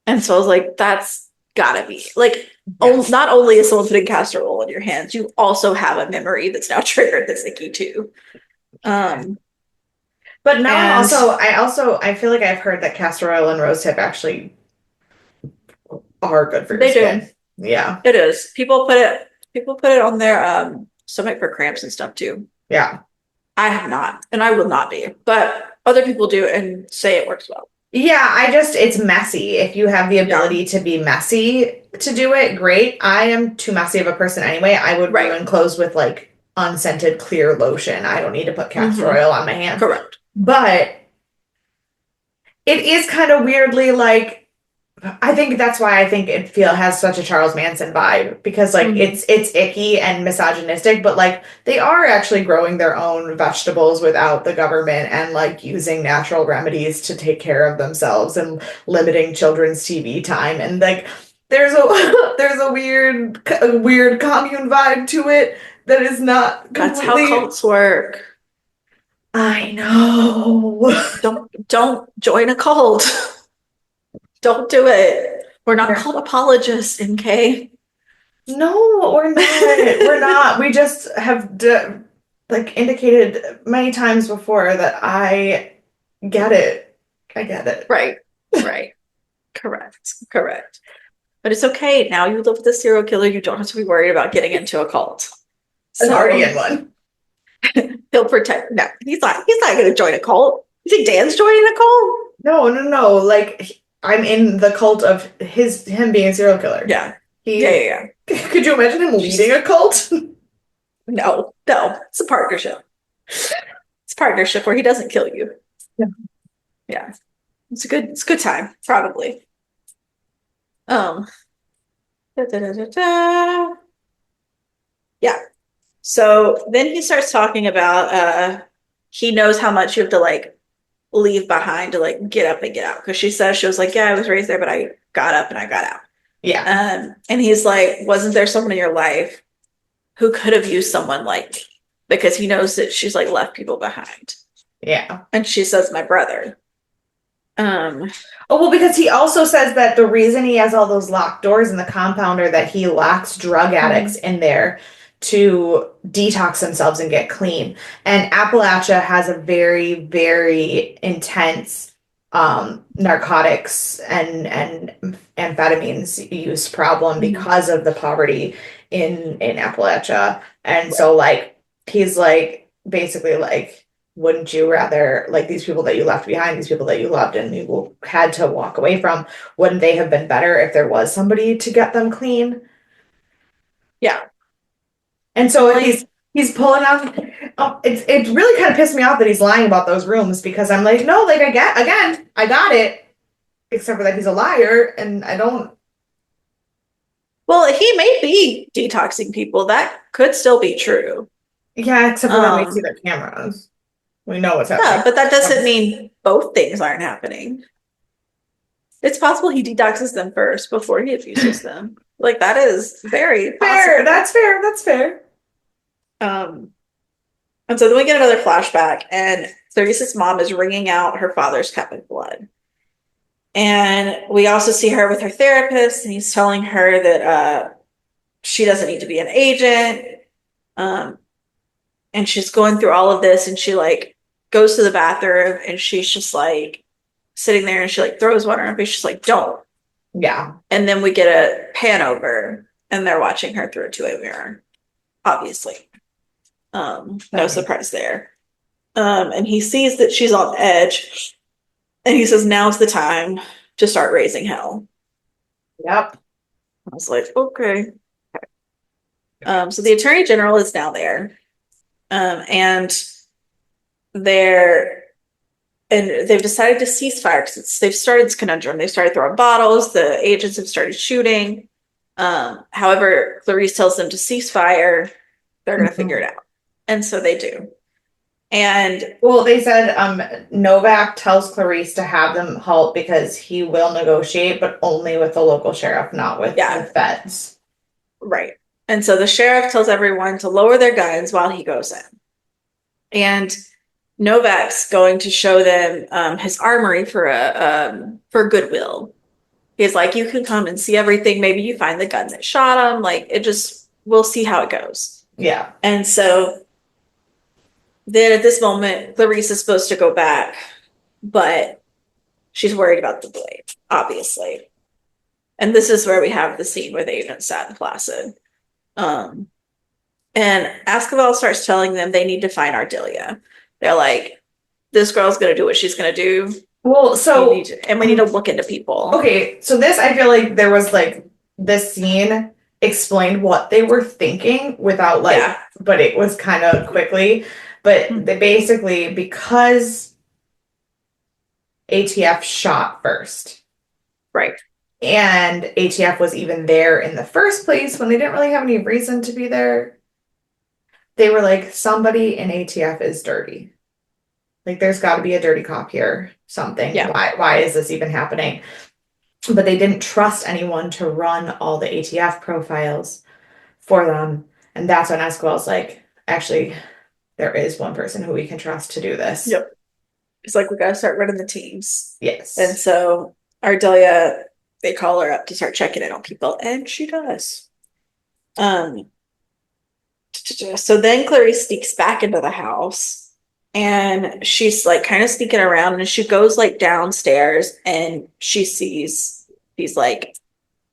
and so I was like, "That's gotta be like." Yes. Not only is someone putting casserole in your hands, you also have a memory that's now triggered that's icky too. Um, But now and I feel like I've heard that castor oil and rosehip actually are good for your they do. skin. Yeah. It is. People put it on their stomach for cramps and stuff too. Yeah. I have not, and I will not be, but other people do and say it works well. Yeah, it's messy. If you have the Yeah. ability to be messy to do it, great. I am too messy of a person anyway. I would Right. ruin clothes with like unscented clear lotion. I don't need to put castor Mm-hmm. oil on my hands. Correct. But it is kind of weirdly like I think that's why I think it has such a Charles Manson vibe because like Mm-hmm. it's icky and misogynistic, but like they are actually growing their own vegetables without the government and like using natural remedies to take care of themselves and limiting children's TV time and like there's a there's a weird commune vibe to it that is not That's how completely. cults work. I know. Don't join a cult. Don't do it. We're not Yeah. cult apologists, MK. No, we're not. We're not. We just have like indicated many times before that I get it. I get it. Right. Right. Correct. Correct. But it's okay. Now you live with a serial killer. You don't have to be worried about getting into a cult. I'm already in So one. he'll protect. No, he's not going to join a cult. You think Dan's joining a cult? No, no, no. Like I'm in the cult of him being a serial killer. Yeah. Yeah, He yeah, yeah. could you imagine him leading a cult? No, no. It's a partnership. It's a partnership where he doesn't kill you. Yeah. Yeah. It's a good time, probably. Um da, da, da, da, da. Yeah. So then he starts talking about he knows how much you have to like leave behind to like get up and get out. Because she was like, yeah, I was raised there, but I got up and I got out. Yeah. And he's like, wasn't there someone in your life who could have used someone like me? Because he knows that she's like left people behind. Yeah. And she says, my brother. Oh, well, because he also says that the reason he has all those locked doors in the compound are that he locks drug addicts in there to detox themselves and get clean. And Appalachia has a very, very intense narcotics and amphetamines use problem because of the poverty in Appalachia. And so like he's like basically like wouldn't you rather, like, these people that you left behind, these people that you loved and you had to walk away from, wouldn't they have been better if there was somebody to get them clean? Yeah. And so I'm if like, he's pulling out, oh, it really kind of pissed me off that he's lying about those rooms because I'm like, no, like I got it, except for that he's a liar and I don't. well, he may be detoxing people. That could still be true. Yeah, except for when we see Um, the cameras, we know what's yeah, happening. but that doesn't mean both things aren't happening. It's possible he detoxes them first before he abuses them. Like that is very Fair, possible. that's fair, that's fair. Um, and so then we get another flashback, and Clarice's mom is wringing out her father's cup of blood. And we also see her with her therapist, and he's telling her that she doesn't need to be an agent. Um, and she's going through all of this, and she like goes to the bathroom, and she's just like sitting there, and she like throws water on her face. She's like, "Don't." Yeah. And then we get a pan over, and they're watching her through a two-way mirror. Obviously, no surprise there. And he sees that she's on edge, and he says, "Now's the time to start raising hell." Yep. I was like, okay. So the attorney general is now there, and they're and they've decided to cease fire because they've started this conundrum. They started throwing bottles. The agents have started shooting. However, Clarice tells them to cease fire. They're going to figure it out, and so they do. And Well, they said Novak tells Clarice to have them halt because he will negotiate, but only with the local sheriff, not with the feds. right. And so the sheriff tells everyone to lower their guns while he goes in. And Novak's going to show them his armory for goodwill. He's like, you can come and see everything. Maybe you find the gun that shot him. Like it just, we'll see how it goes. Yeah. And so then at this moment, Clarice is supposed to go back, but she's worried about the blade, obviously. And this is where we have the scene where the agent sat in Placid. Um, and Ascavel starts telling them they need to find Ardelia. They're like, this girl's going to do what she's going to do. Well, so and we need to look into people. Okay, so this I feel like there was like this scene explained what they were thinking without like, but it was kind of quickly. But they basically, because ATF shot first. Right. And ATF was even there in the first place when they didn't really have any reason to be there. They were like, somebody in ATF is dirty. Like, there's got to be a dirty cop here. Something. Yeah. Why is this even happening? But they didn't trust anyone to run all the ATF profiles for them. And that's when Esquel's like, actually, there is one person who we can trust to do this. Yep. It's like, we got to start running the teams. Yes. And so Ardelia, they call her up to start checking in on people, and she does. So then Clarice sneaks back into the house, and she's like kind of sneaking around, and she goes like downstairs, and she sees these like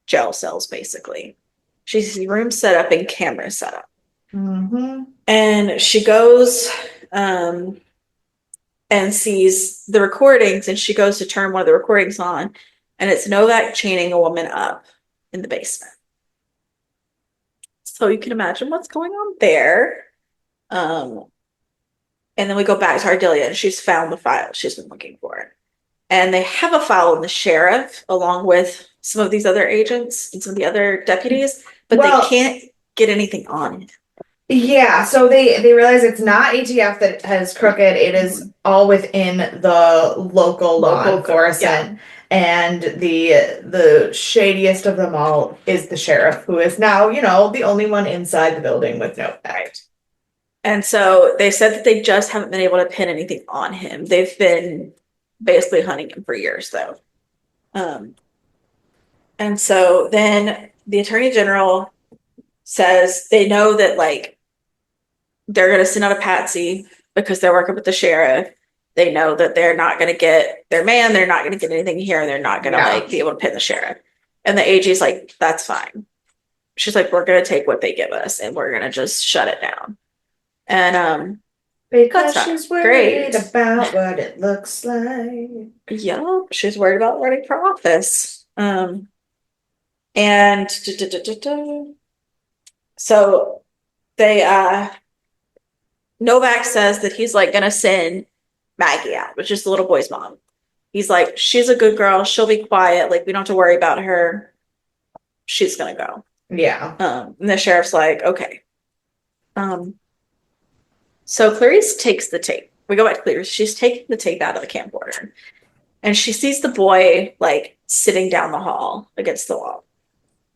jail cells basically. She sees rooms set up and cameras set up. Mm-hmm. And she goes and sees the recordings, and she goes to turn one of the recordings on, and it's Novak chaining a woman up in the basement. So you can imagine what's going on there. And then we go back to Ardelia, and she's found the file she's been looking for. And they have a file in the sheriff along with some of these other agents and some of the other deputies, but they can't get anything on it. Yeah, so they realize it's not ATF that has crooked, it is all within the local law enforcement. And the shadiest of them all is the sheriff, who is now, the only one inside the building with no effect. And so they said that they just haven't been able to pin anything on him. They've been basically hunting him for years, though. And so then the attorney general says they know that like they're going to send out a patsy because they're working with the sheriff. They know that they're not going to get their man. They're not going to get anything here. They're not going to like be able to pin the sheriff. And the AG's like, that's fine. She's like, we're going to take what they give us and we're going to just shut it down. And Because That's not she's worried great. about what it looks like. Yep, she's worried about running for office. And so they Novak says that he's like gonna send Maggie out, which is the little boy's mom. He's like, she's a good girl, she'll be quiet, like we don't have to worry about her. She's gonna go. Yeah. And the sheriff's like, okay. Um, so Clarice takes the tape. We go back to Clarice. She's taking the tape out of the camcorder. And she sees the boy like sitting down the hall against the wall.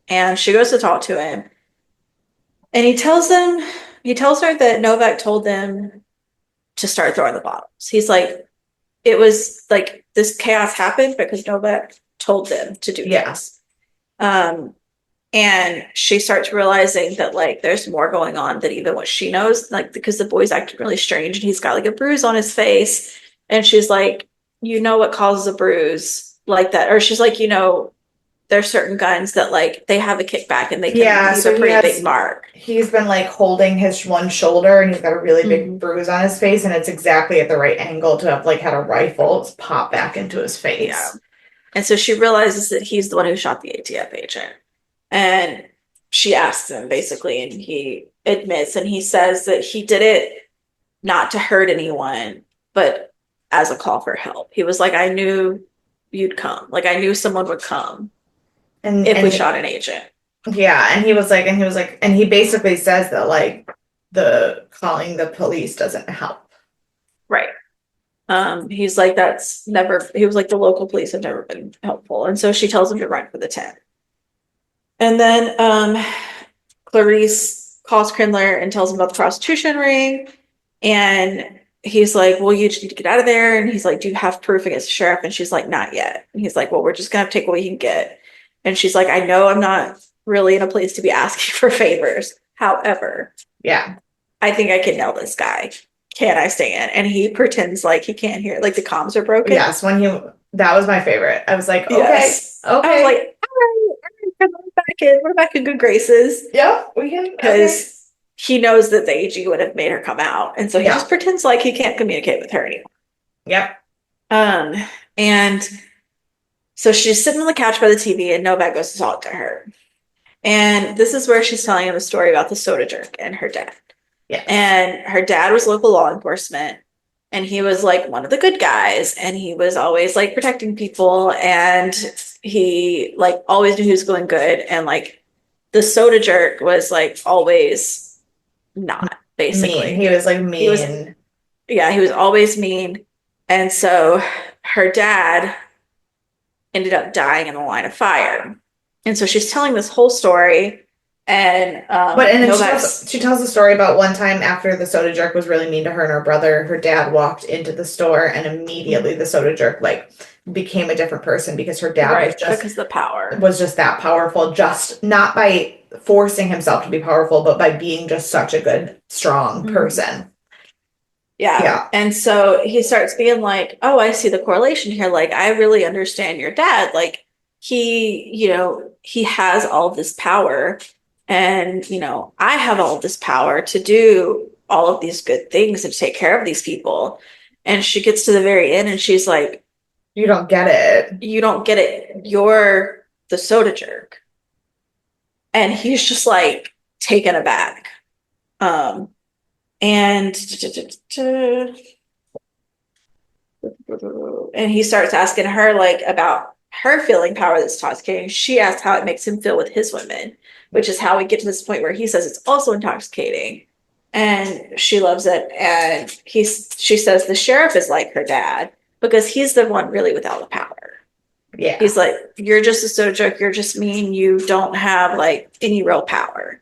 And she goes to talk to him. And he tells her that Novak told them to start throwing the bottles. He's like, it was like this chaos happened because Novak told them to do Yeah. this. Um, and she starts realizing that like there's more going on than even what she knows, like because the boy's acting really strange and he's got like a bruise on his face. And she's like, you know what causes a bruise like that? Or she's like, there's certain guns that like they have a kickback and they can leave So a pretty big mark. he's been like holding his one shoulder and he's got a really big bruise on his face and it's exactly at the right angle to have like had a rifle pop back into his face. Yeah. And so she realizes that he's the one who shot the ATF agent. And she asks him basically, and he admits and he says that he did it not to hurt anyone, but as a call for help. He was like, I knew you'd come. Like I knew someone would come if we shot an agent. Yeah, and he he basically says that like the calling the police doesn't help. Right. He's like, he was like, the local police have never been helpful. And so she tells him to run for the tent. And then Clarice calls Krindler and tells him about the prostitution ring. And he's like, well, you just need to get out of there. And he's like, do you have proof against the sheriff? And she's like, not yet. And he's like, well, we're just going to take what we can get. And she's like, I know I'm not really in a place to be asking for favors. However, yeah, I think I can nail this guy. Can I stay in? And he pretends like he can't hear, like the comms are broken. Yes, that was my favorite. I was like, okay, yes. Okay. I was like, all right, we're back in good graces. Yeah, we can. Because he knows that the AG would have made her come out. And so he just pretends like he can't communicate with her anymore. Yep. And so she's sitting on the couch by the TV and Novak goes to talk to her. And this is where she's telling him a story about the soda jerk and her dad. Yeah. And her dad was local law enforcement. And he was like one of the good guys. And he was always like protecting people. And he like always knew he was going good. And like the soda jerk was like always not, basically. Mean. He was like mean. He was always mean. And so her dad ended up dying in the line of fire. And so she's telling this whole story. And she tells the story about one time after the soda jerk was really mean to her and her brother, her dad walked into the store and immediately the soda jerk like became a different person because her dad because the power was just that powerful, just not by forcing himself to be powerful, but by being just such a good, strong person. Yeah. And so he starts being like, oh, I see the correlation here. Like, I really understand your dad. Like, he has all this power and, I have all this power to do all of these good things and to take care of these people. And she gets to the very end and she's like, you don't get it. You don't get it. You're the soda jerk. And he's just like taken aback. And he starts asking her like about her feeling power that's intoxicating. She asks how it makes him feel with his women, which is how we get to this point where he says it's also intoxicating. And she loves it. And she says the sheriff is like her dad because he's the one really without the power. Yeah. He's like, you're just a soda jerk. You're just mean. You don't have like any real power.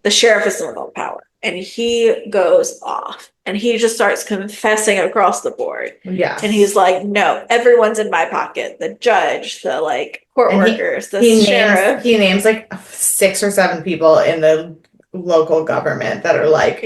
The sheriff is the one with power. And he goes off and he just starts confessing across the board. Yeah. And he's like, no, everyone's in my pocket. The judge, the like court workers, the sheriff. He names like 6 or 7 people in the local government that are like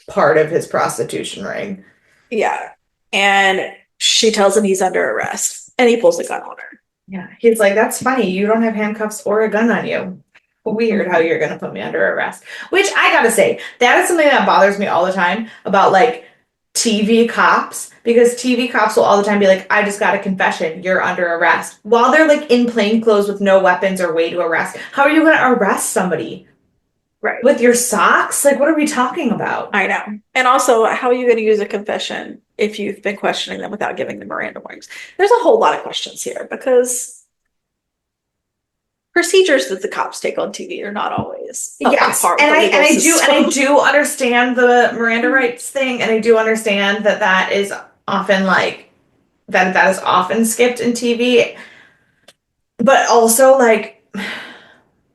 part of his prostitution ring. Yeah. And she tells him he's under arrest and he pulls a gun on her. Yeah. He's like, that's funny. You don't have handcuffs or a gun on you. Weird how you're going to put me under arrest. Which I got to say, that is something that bothers me all the time about like TV cops, because TV cops will all the time be like, I just got a confession, you're under arrest. While they're like in plain clothes with no weapons or way to arrest. How are you going to arrest somebody? Right. With your socks? Like, what are we talking about? I know. And also, how are you going to use a confession if you've been questioning them without giving them Miranda warnings? There's a whole lot of questions here because procedures that the cops take on TV are not always up to Yes, par with the legal I system. do understand the Miranda rights thing, and I do understand that that is often like that is often skipped in TV. But also, like,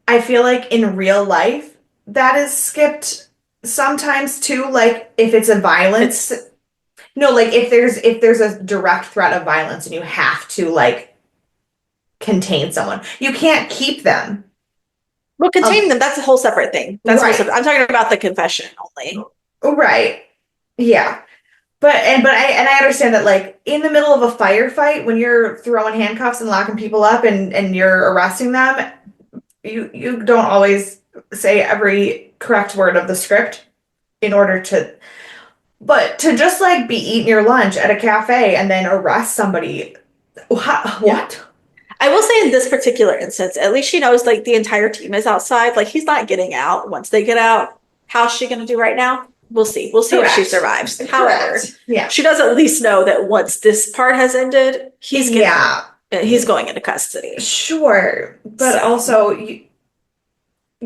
I feel like in real life, that is skipped sometimes too. Like, if it's a violence, It's no, like if there's a direct threat of violence and you have to like contain someone, you can't keep them. well, containing Um, them, that's a whole separate thing. That's a whole right, separate. I'm talking about the confession only. right, yeah. But I understand that like in the middle of a firefight when you're throwing handcuffs and locking people up and you're arresting them, you don't always say every correct word of the script in order to but to just like be eating your lunch at a cafe and then arrest somebody Yeah. what? I will say in this particular instance, at least she knows like the entire team is outside. Like he's not getting out once they get out. How's she going to do right now? We'll see. We'll see if she Correct. survives. However, Correct. Yeah. she does at least know that once this part has ended, Yeah. he's going into custody. Sure. But So, also you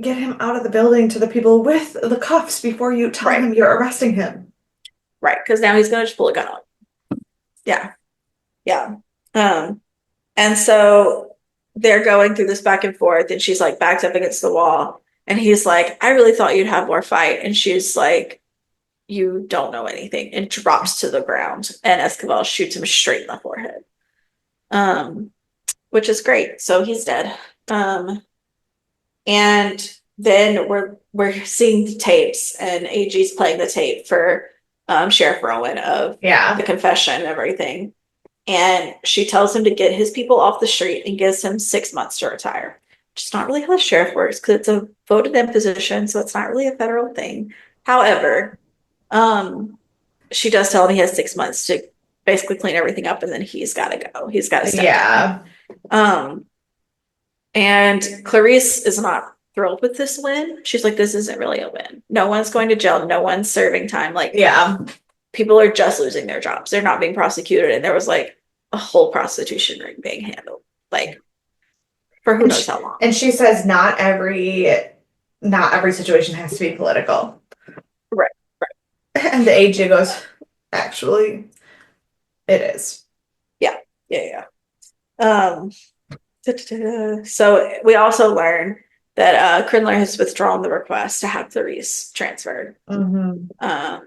get him out of the building to the people with the cuffs before you tell right, him you're arresting him. right, because now he's going to just pull a gun on. Yeah, yeah. Um, and so they're going through this back and forth, and she's like backed up against the wall, and he's like, "I really thought you'd have more fight," and she's like, "You don't know anything," and drops to the ground, and Esquivel shoots him straight in the forehead. Um, which is great. So he's dead. And then we're seeing the tapes, and AG's playing the tape for Sheriff Rowan of the Yeah. confession and everything. And she tells him to get his people off the street and gives him 6 months to retire. Which is not really how the sheriff works because it's a voted in position, so it's not really a federal thing. However, um, she does tell him he has 6 months to basically clean everything up, and then he's got to go. He's got to step down. Yeah. Um, and Clarice is not thrilled with this win. She's like, this isn't really a win. No one's going to jail. No one's serving time. Like, Yeah. people are just losing their jobs. They're not being prosecuted. And there was like a whole prostitution ring being handled, like, for who knows how long. And she says not every situation has to be political. Right, right. And the AG goes, actually, it is. Yeah, yeah, yeah. So we also learn that Crinler has withdrawn the request to have Clarice transferred. Mm-hmm.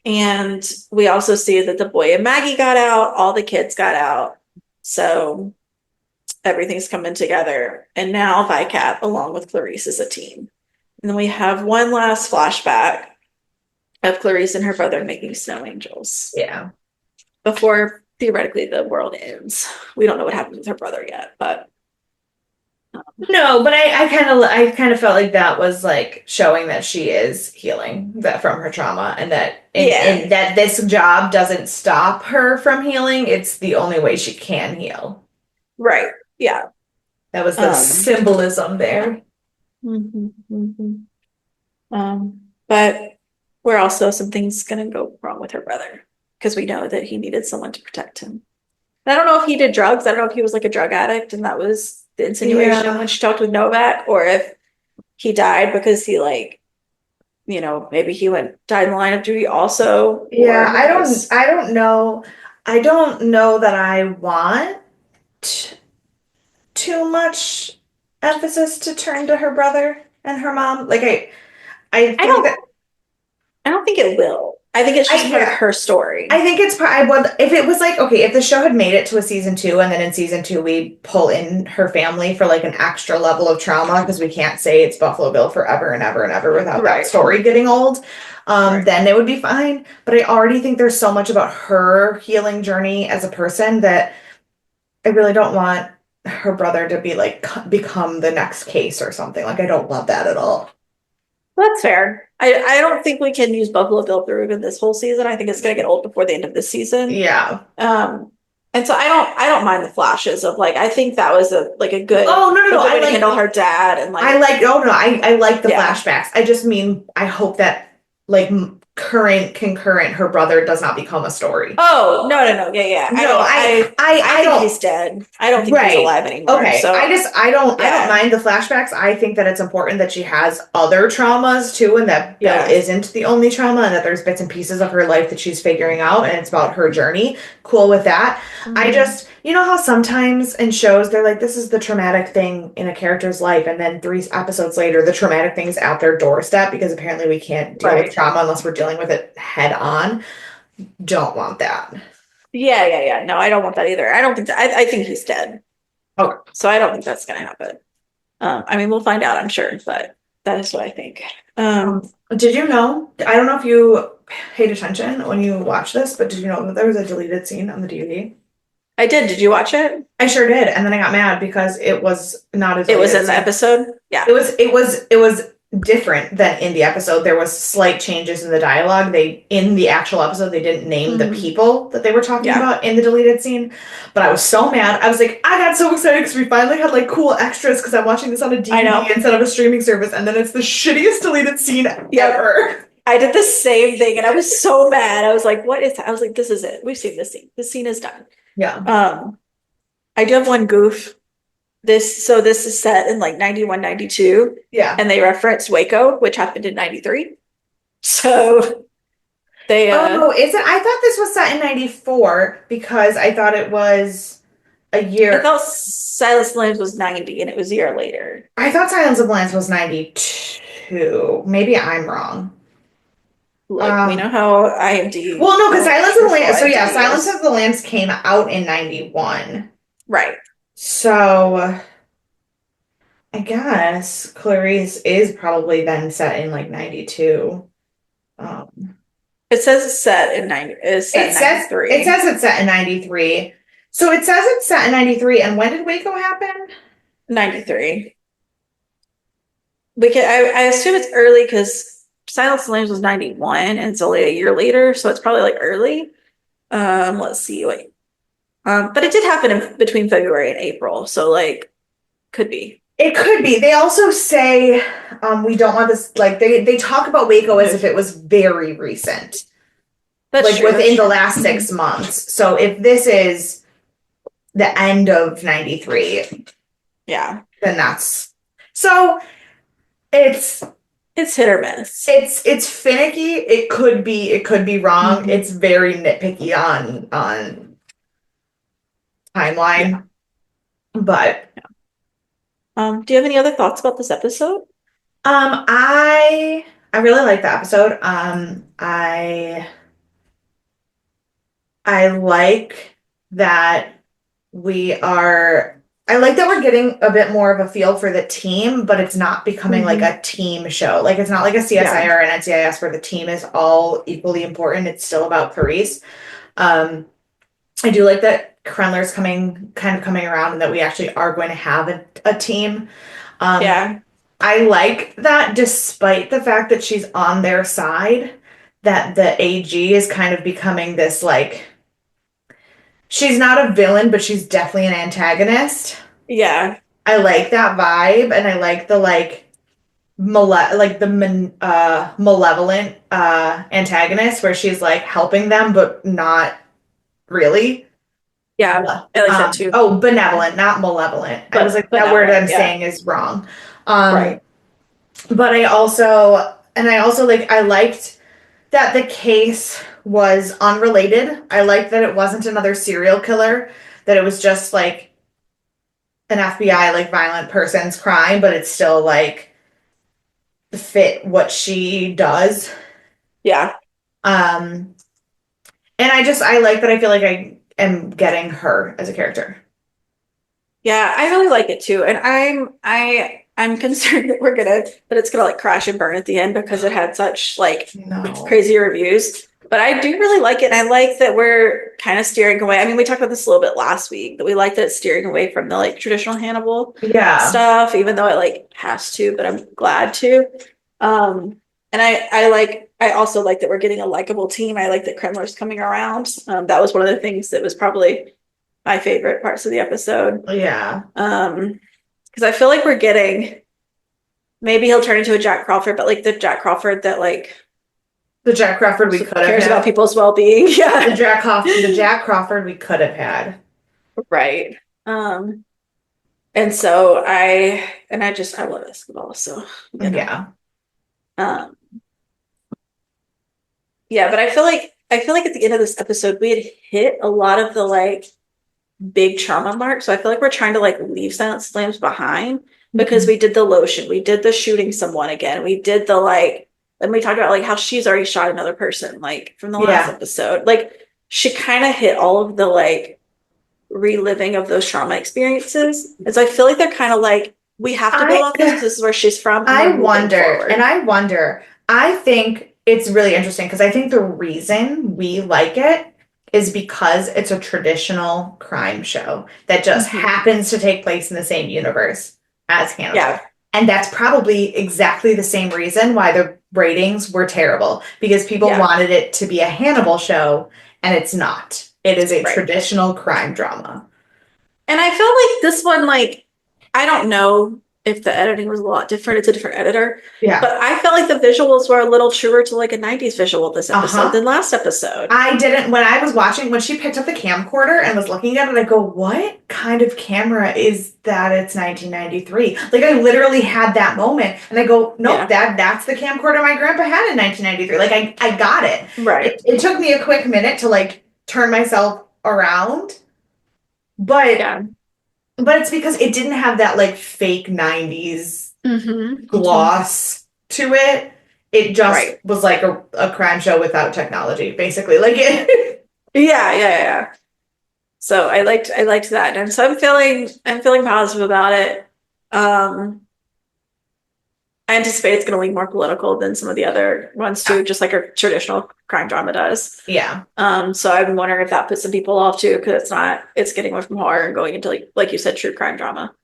And we also see that the boy and Maggie got out, all the kids got out. So everything's coming together. And now ViCap, along with Clarice, is a team. And then we have one last flashback of Clarice and her brother making snow angels Yeah. before theoretically the world ends. We don't know what happens with her brother yet, but No, but I kind of felt like that was like showing that she is healing that from her trauma and that and that this job doesn't stop her from healing. It's the only way she can heal. right. Yeah. That was the symbolism there. Mhm, mhm. But we're also something's gonna go wrong with her brother because we know that he needed someone to protect him. And I don't know if he did drugs. I don't know if he was like a drug addict and that was the insinuation Yeah. when she talked with Novak, or if he died because he like, maybe he died in line of duty also. Yeah, Or who knows? I don't know. I don't know that I want too much emphasis to turn to her brother and her mom. Like I I think don't that I don't think it will. I think it's just part of yeah. her story. I think it's I would if it was like okay if the show had made it to a season 2 and then in season 2 we pull in her family for like an extra level of trauma because we can't say it's Buffalo Bill forever and ever and ever without Right. that story getting old, Right. then it would be fine. But I already think there's so much about her healing journey as a person that I really don't want her brother to be like become the next case or something. Like I don't love that at all. That's fair. I don't think we can use Buffalo Bill through even this whole season. I think it's gonna get old before the end of this season. Yeah. Um, and so I don't mind the flashes of like I think that was a good Oh, no, no, a no. good I way to like, handle her dad and I like like, oh no, I like the yeah. flashbacks. I just mean, I hope that like current, concurrent, her brother does not become a story. Oh, no. Yeah, yeah. No, I I think don't. he's dead. I don't think he's Right. alive anymore. Okay. So I don't yeah. mind the flashbacks. I think that it's important that she has other traumas too, and that Bill Yeah. isn't the only trauma, and that there's bits and pieces of her life that she's figuring out, and it's about her journey. Cool with that. I Mhm. just, you know how sometimes in shows they're like, this is the traumatic thing in a character's life, and then 3 episodes later, the traumatic thing is at their doorstep because apparently we can't deal with Right. trauma unless we're dealing with it head on. Don't want that. Yeah. No, I don't want that either. I don't think that I think he's dead. Okay. So I don't think that's gonna happen. I mean we'll find out, I'm sure, but that is what I think. Um Did you know? I don't know if you paid attention when you watched this, but did you know that there was a deleted scene on the DVD? I did. Did you watch it? I sure did, and then I got mad because it was not a It was deleted in the scene. episode? Yeah. It was different than in the episode. There was slight changes in the dialogue. They in the actual episode they didn't name the Mhm. people that they were talking Yeah. about in the deleted scene. But I was so mad. I was like, I got so excited because we finally had like cool extras because I'm watching this on a I know. DVD instead of a streaming service, and then it's the shittiest deleted scene Yep. ever. I did the same thing and I was so mad. I was like, what is that? I was like, this is it. We've seen this scene. This scene is done. Yeah. I do have one goof. This is set in like 91, 92, Yeah. and they referenced Waco, which happened in 93. So they Oh, is it? I thought this was set in 94 because I thought it was a I year. thought Silence Lambs was 90 and it was a year later. I thought Silence of the Lambs was 92. Maybe I'm wrong. Look, we know how IMD Well, no, because how Silence of the truthful Lambs. So yeah, IMDb Silence is. of the Lambs came out in 91. Right. So I guess Clarice is probably then set in like 92. Um, It says it's set in 90 is set in it 93. says it's set in 93. So it says it's set in 93. And when did Waco happen? 93. I assume it's early because Silence of the Lambs was 91 and it's only a year later, so it's probably like early. Let's see, wait. But it did happen in between February and April, so like could be. It could be. They also say we don't want this like they talk about Waco as if it was very recent. That's Like true. within the last 6 months. So if this is the end of 93, Yeah. then that's so it's It's hit or miss. it's finicky. It could be wrong. It's very nitpicky on timeline. Yeah. But Do you have any other thoughts about this episode? I really like the episode. I like that I like that we're getting a bit more of a feel for the team, but it's not becoming like a team show. Like it's not like a CSI or an NCIS where the team is all equally important. It's still about Clarice. I do like that Krenler's coming around and that we actually are going to have a team. Yeah. I like that despite the fact that she's on their side, that the AG is kind of becoming this like she's not a villain, but she's definitely an antagonist. Yeah. I like that vibe, and I like the malevolent antagonist where she's like helping them, but not really. Yeah. I like that too. Oh, benevolent, not malevolent. I was like, that word I'm saying is wrong. Right. But I liked that the case was unrelated. I liked that it wasn't another serial killer, that it was just like an FBI like violent person's crime, but it's still like fit what she does. Yeah. And I like that I feel like I am getting her as a character. Yeah, I really like it too. And I'm concerned that it's gonna like crash and burn at the end because it had such like crazy reviews. But I do really like it. And I like that we're kind of steering away. I mean, we talked about this a little bit last week, that we like that it's steering away from the like traditional Hannibal stuff, even though it like has to, but I'm glad to. And I also like that we're getting a likable team. I like that Kremler's coming around. That was one of the things that was probably my favorite parts of the episode. Yeah. Because I feel like we're getting maybe he'll turn into a Jack Crawford, but like the Jack Crawford that like The Jack Crawford we could have cares had. about people's well-being. Yeah. The Jack Crawford we could have had. Right. And so I love basketball, so you know. Yeah. Um yeah, but I feel like at the end of this episode we had hit a lot of the like big trauma marks. So I feel like we're trying to like leave Silent Slams behind because Mhm. we did the lotion, we did the shooting someone again, we did the like, and we talked about like how she's already shot another person, like from the last Yeah. episode. Like she kind of hit all of the like reliving of those trauma experiences. And so I feel like they're kind of like, we have to build off this because this is where she's from and we're moving forward. I think it's really interesting because I think the reason we like it is because it's a traditional crime show that just Mhm. happens to take place in the same universe as Hannibal. Yeah, And that's probably exactly the same reason why the ratings were terrible because people yeah, wanted it to be a Hannibal show and it's not. It is a right. traditional crime drama. And I feel like this one, like, I don't know if the editing was a lot different. It's a different editor. Yeah. But I felt like the visuals were a little truer to like a 90s visual this episode Uh-huh. than last episode. I didn't, when I was watching, when she picked up the camcorder and was looking at it, I go, what kind of camera is that? It's 1993. Like, I literally had that moment. And I go, nope, Yeah, that's the camcorder my grandpa had in 1993. Like, I got it. right. It took me a quick minute to, like, turn myself around. But, Yeah. but it's because it didn't have that, like, fake 90s Mm-hmm. Mm-hmm. gloss to it. It just Right. was like a crime show without technology, basically. Like it. Yeah, yeah, yeah. So I liked that. And so I'm feeling positive about it. Um, I anticipate it's going to lean more political than some of the other ones too, just like a traditional crime drama does. Yeah. So I'm wondering if that puts some people off too, because it's getting away from horror and going into like you said, true crime drama.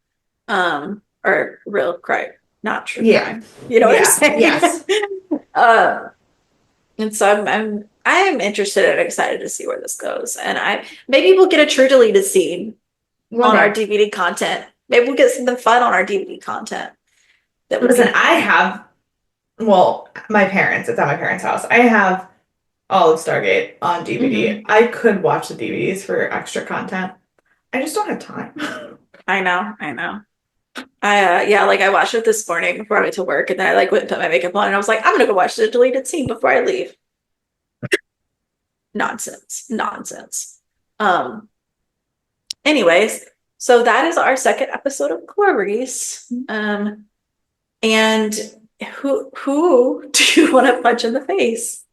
Or real crime, not true Yeah. crime. You know what I'm Yeah. saying? Yes. uh, and so I am interested and excited to see where this goes. And maybe we'll get a true deleted scene One on our day. DVD content. Maybe we'll get something fun on our DVD content that would Listen, be I have, well, my parents, it's at my parents' house. I have all of Stargate on DVD. Mhm. I could watch the DVDs for extra content. I just don't have time. I know, I know. Yeah, like I watched it this morning before I went to work, and then I like went and put my makeup on, and I was like, I'm gonna go watch the deleted scene before I leave. Nonsense, nonsense. Um, anyways, so that is our second episode of Clarice. And who do you want to punch in the face?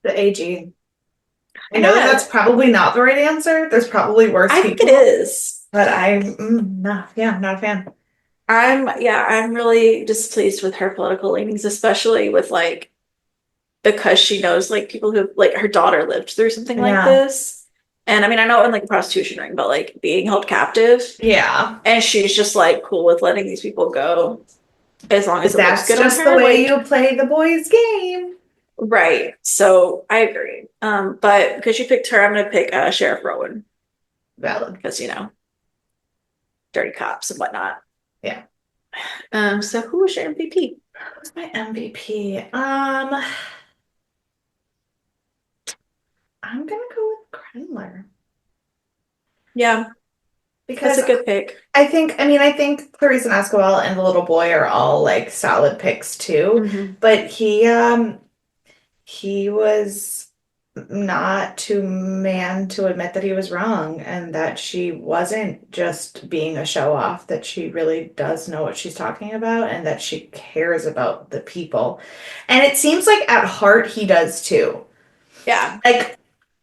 The AG. I know that Yeah, that's probably not the right answer. There's probably worse I think it people, is. but no, yeah, not a fan. I'm really displeased with her political leanings, especially with like because she knows like people who like her daughter lived through something like Yeah. this. And I mean, I know in like a prostitution ring, but like being held captive, Yeah. and she's just like cool with letting these people go as long as it looks That's good on just the her. way Like, you play the boys' game. right. So I agree. But because you picked her, I'm gonna pick Sheriff Rowan Valid. because dirty cops and whatnot. Yeah. So who was your MVP? Who's my MVP? I'm gonna go with Krendler Yeah, that's because a good pick. I think Clarice and Escobar and the little boy are all like solid picks too. Hmm. But he was not too man to admit that he was wrong and that she wasn't just being a show off, that she really does know what she's talking about and that she cares about the people. And it seems like at heart he does too. Yeah. Like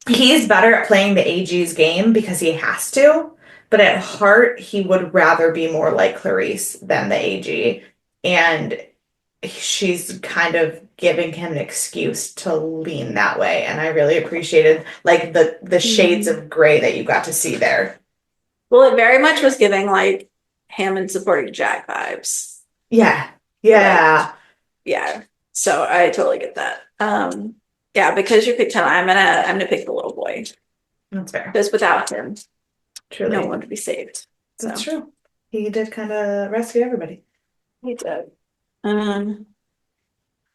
he's better at playing the AG's game because he has to, but at heart he would rather be more like Clarice than the AG. And she's kind of giving him an excuse to lean that way, and I really appreciated like the shades Mhm. of gray that you got to see there. Well, it very much was giving like Hammond supporting Jack vibes. Yeah. Like, Yeah, yeah. So I totally get that. Yeah, because you picked him, I'm gonna pick the little boy. that's fair. Because without him, no Truly. one would be saved. That's So true. He did kind of rescue everybody. he did. Um,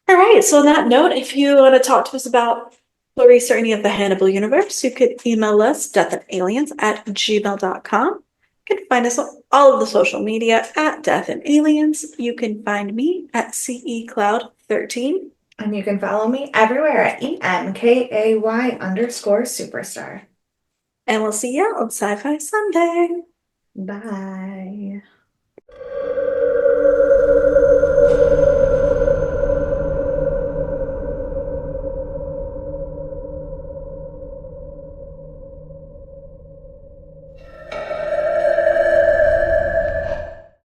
all right. So on that note, if you want to talk to us about Clarice or any of the Hannibal universe, you could email us deathandaliens@gmail.com. You can find us on all of the social media at Death and Aliens. You can find me at CECloud13. And you can follow me everywhere at EMKAY_superstar. And we'll see you on Sci-Fi Sunday. Bye.